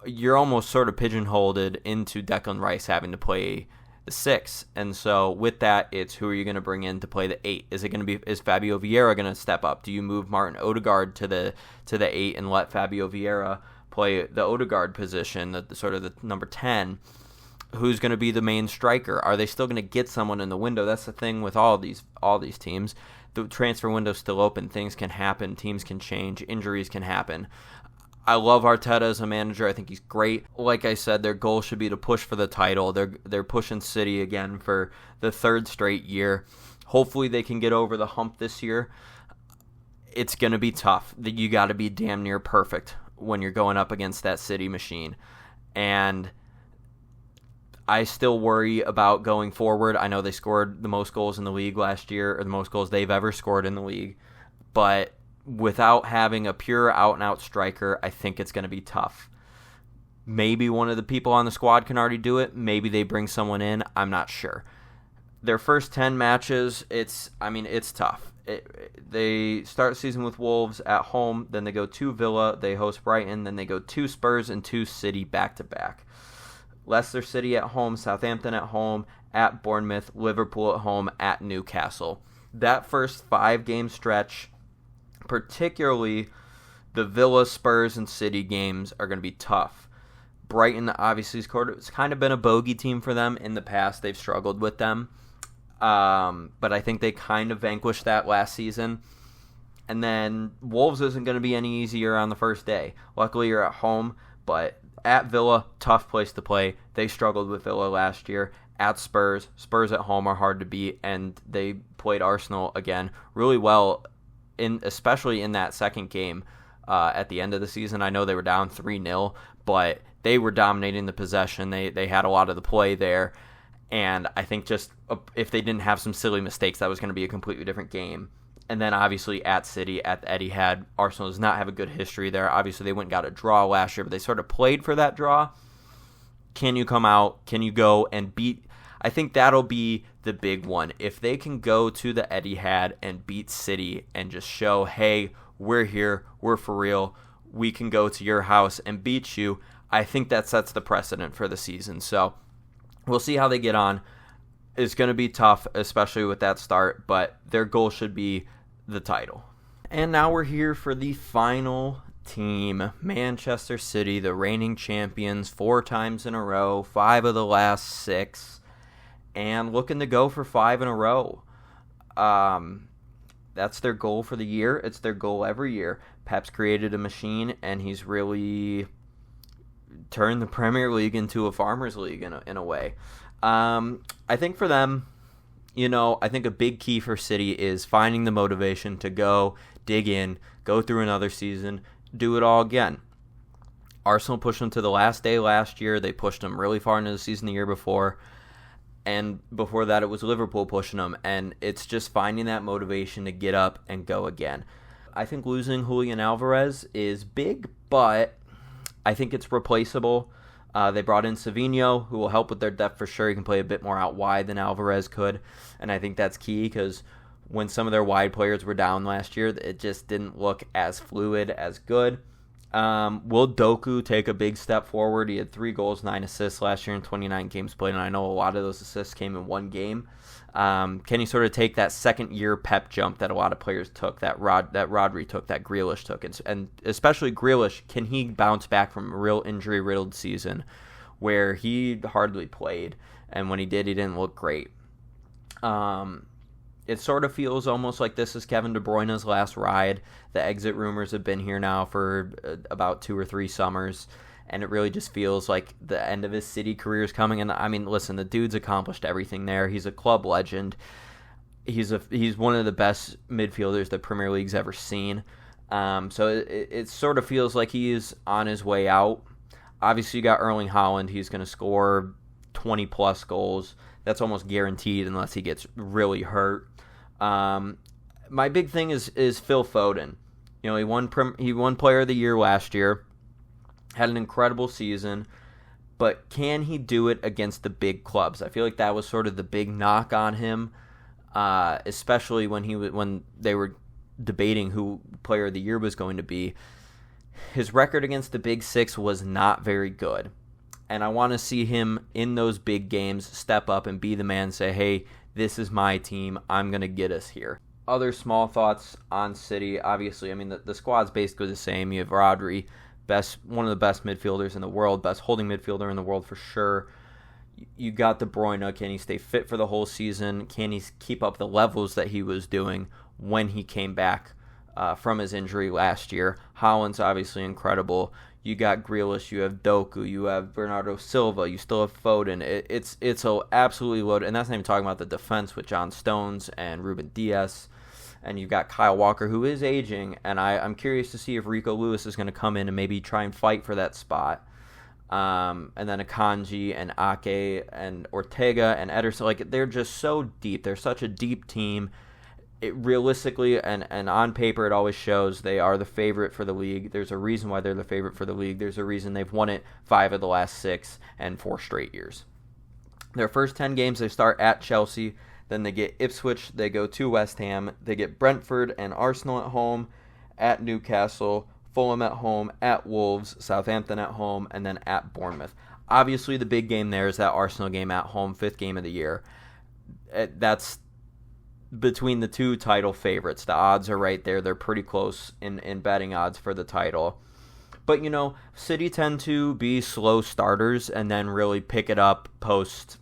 you're almost sort of pigeonholed into Declan Rice having to play the 6. And so with that, it's who are you going to bring in to play the 8? Is Fabio Vieira going to step up? Do you move Martin Odegaard to the 8 and let Fabio Vieira play the Odegaard position, the number 10? Who's going to be the main striker? Are they still going to get someone in the window? That's the thing with all these teams. The transfer window's still open. Things can happen. Teams can change. Injuries can happen. I love Arteta as a manager. I think he's great. Like I said, their goal should be to push for the title. They're pushing City again for the 3rd straight year. Hopefully they can get over the hump this year. It's going to be tough. You got to be damn near perfect when you're going up against that City machine. And I still worry about going forward. I know they scored the most goals in the league last year, or the most goals they've ever scored in the league. But without having a pure out-and-out striker, I think it's going to be tough. Maybe one of the people on the squad can already do it. Maybe they bring someone in. I'm not sure. Their first 10 matches, it's tough. They start the season with Wolves at home, then they go to Villa, they host Brighton, then they go to Spurs and to City back-to-back. Leicester City at home, Southampton at home, at Bournemouth, Liverpool at home, at Newcastle. That first 5-game stretch, particularly the Villa, Spurs, and City games, are going to be tough. Brighton obviously it's kind of been a bogey team for them in the past. They've struggled with them. But I think they kind of vanquished that last season. And then Wolves isn't going to be any easier on the first day. Luckily, you're at home, but at Villa, tough place to play. They struggled with Villa last year. At Spurs at home are hard to beat, and they played Arsenal again really well, especially in that second game at the end of the season. I know they were down 3-0, but they were dominating the possession. They had a lot of the play there. And I think just if they didn't have some silly mistakes, that was going to be a completely different game. And then obviously at City, at the Etihad, Arsenal does not have a good history there. Obviously they went and got a draw last year, but they sort of played for that draw. Can you come out? Can you go and beat? I think that'll be the big one. If they can go to the Etihad and beat City and just show, hey, we're here, we're for real, we can go to your house and beat you, I think that sets the precedent for the season. So we'll see how they get on. It's going to be tough, especially with that start, but their goal should be the title. And now we're here for the final team, Manchester City, the reigning champions 4 times in a row, 5 of the last 6, and looking to go for 5 in a row. That's their goal for the year. It's their goal every year. Pep's created a machine, and he's really turned the Premier League into a farmers league in a way. I think for them, I think a big key for City is finding the motivation to go, dig in, go through another season, do it all again. Arsenal pushed them to the last day last year. They pushed them really far into the season the year before. And before that, it was Liverpool pushing them. And it's just finding that motivation to get up and go again. I think losing Julian Alvarez is big, but I think it's replaceable. They brought in Savinho, who will help with their depth for sure. He can play a bit more out wide than Alvarez could. And I think that's key because when some of their wide players were down last year, it just didn't look as fluid, as good. Will Doku take a big step forward? He had 3 goals, 9 assists last year in 29 games played, and I know a lot of those assists came in one game. Can he sort of take that second-year Pep jump that a lot of players took, that Rodri took, that Grealish took? And especially Grealish, can he bounce back from a real injury-riddled season where he hardly played, and when he did, he didn't look great? It sort of feels almost like this is Kevin De Bruyne's last ride. The exit rumors have been here now for about 2 or 3 summers, and it really just feels like the end of his City career is coming. And I mean, listen, the dude's accomplished everything there. He's a club legend. He's one of the best midfielders the Premier League's ever seen. So it sort of feels like he's on his way out. Obviously, you got Erling Haaland. He's going to score 20-plus goals. That's almost guaranteed unless he gets really hurt. My big thing is Phil Foden. He won Player of the Year last year. Had an incredible season, but can he do it against the big clubs? I feel like that was sort of the big knock on him, especially when they were debating who Player of the Year was going to be. His record against the Big Six was not very good, and I want to see him in those big games step up and be the man, say, hey, this is my team, I'm going to get us here. Other small thoughts on City, obviously, I mean, the squad's basically the same. You have Rodri, one of the best midfielders in the world, best holding midfielder in the world for sure. You got De Bruyne. Can he stay fit for the whole season? Can he keep up the levels that he was doing when he came back from his injury last year? Haaland's obviously incredible. You got Grealish, you have Doku, you have Bernardo Silva, you still have Foden. It's so absolutely loaded, and that's not even talking about the defense with John Stones and Ruben Dias. And you've got Kyle Walker, who is aging, and I'm curious to see if Rico Lewis is going to come in and maybe try and fight for that spot. and then Akanji and Ake and Ortega and Ederson. Like, they're just so deep. They're such a deep team. It realistically and on paper, it always shows they are the favorite for the league. There's a reason why they're the favorite for the league. There's a reason they've won it 5 of the last 6 and 4 straight years. Their first 10 games, they start at Chelsea. Then they get Ipswich. They go to West Ham. They get Brentford and Arsenal at home, at Newcastle, Fulham at home, at Wolves, Southampton at home, and then at Bournemouth. Obviously, the big game there is that Arsenal game at home, 5th game of the year. That's between the 2 title favorites. The odds are right there. They're pretty close in betting odds for the title. But, City tend to be slow starters and then really pick it up post,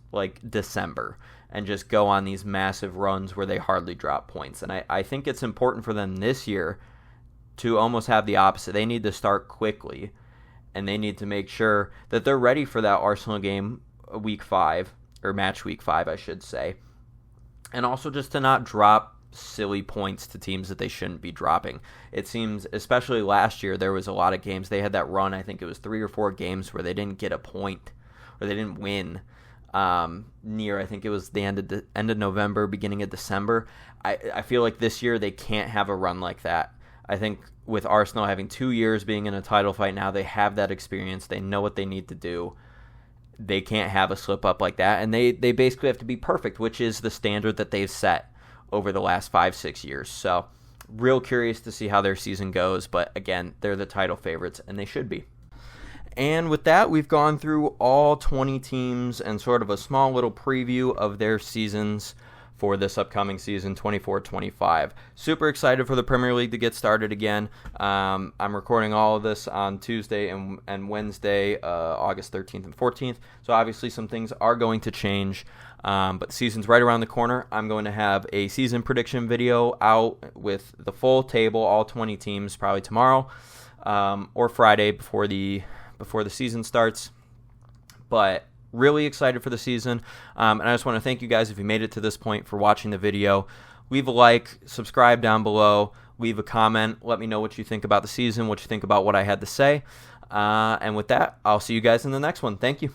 December and just go on these massive runs where they hardly drop points. And I think it's important for them this year to almost have the opposite. They need to start quickly, and they need to make sure that they're ready for that Arsenal game week 5, or match week 5, I should say. And also just to not drop silly points to teams that they shouldn't be dropping. It seems, especially last year, there was a lot of games. They had that run, I think it was 3 or 4 games where they didn't get a point, or they didn't win near, I think it was the end of November, beginning of December. I feel like this year they can't have a run like that. I think with Arsenal having 2 years being in a title fight now, they have that experience. They know what they need to do. They can't have a slip up like that, and they basically have to be perfect, which is the standard that they've set over the last 5-6 years. So real curious to see how their season goes, but again, they're the title favorites, and they should be. And with that, we've gone through all 20 teams and sort of a small little preview of their seasons for this upcoming season, 24-25. Super excited for the Premier League to get started again. I'm recording all of this on Tuesday and Wednesday, August 13th and 14th. So obviously some things are going to change, but the season's right around the corner. I'm going to have a season prediction video out with the full table, all 20 teams, probably tomorrow or Friday before the season starts. But really excited for the season, and I just want to thank you guys if you made it to this point for watching the video. Leave a like, subscribe down below, leave a comment, let me know what you think about the season, what you think about what I had to say, and with that, I'll see you guys in the next one. Thank you.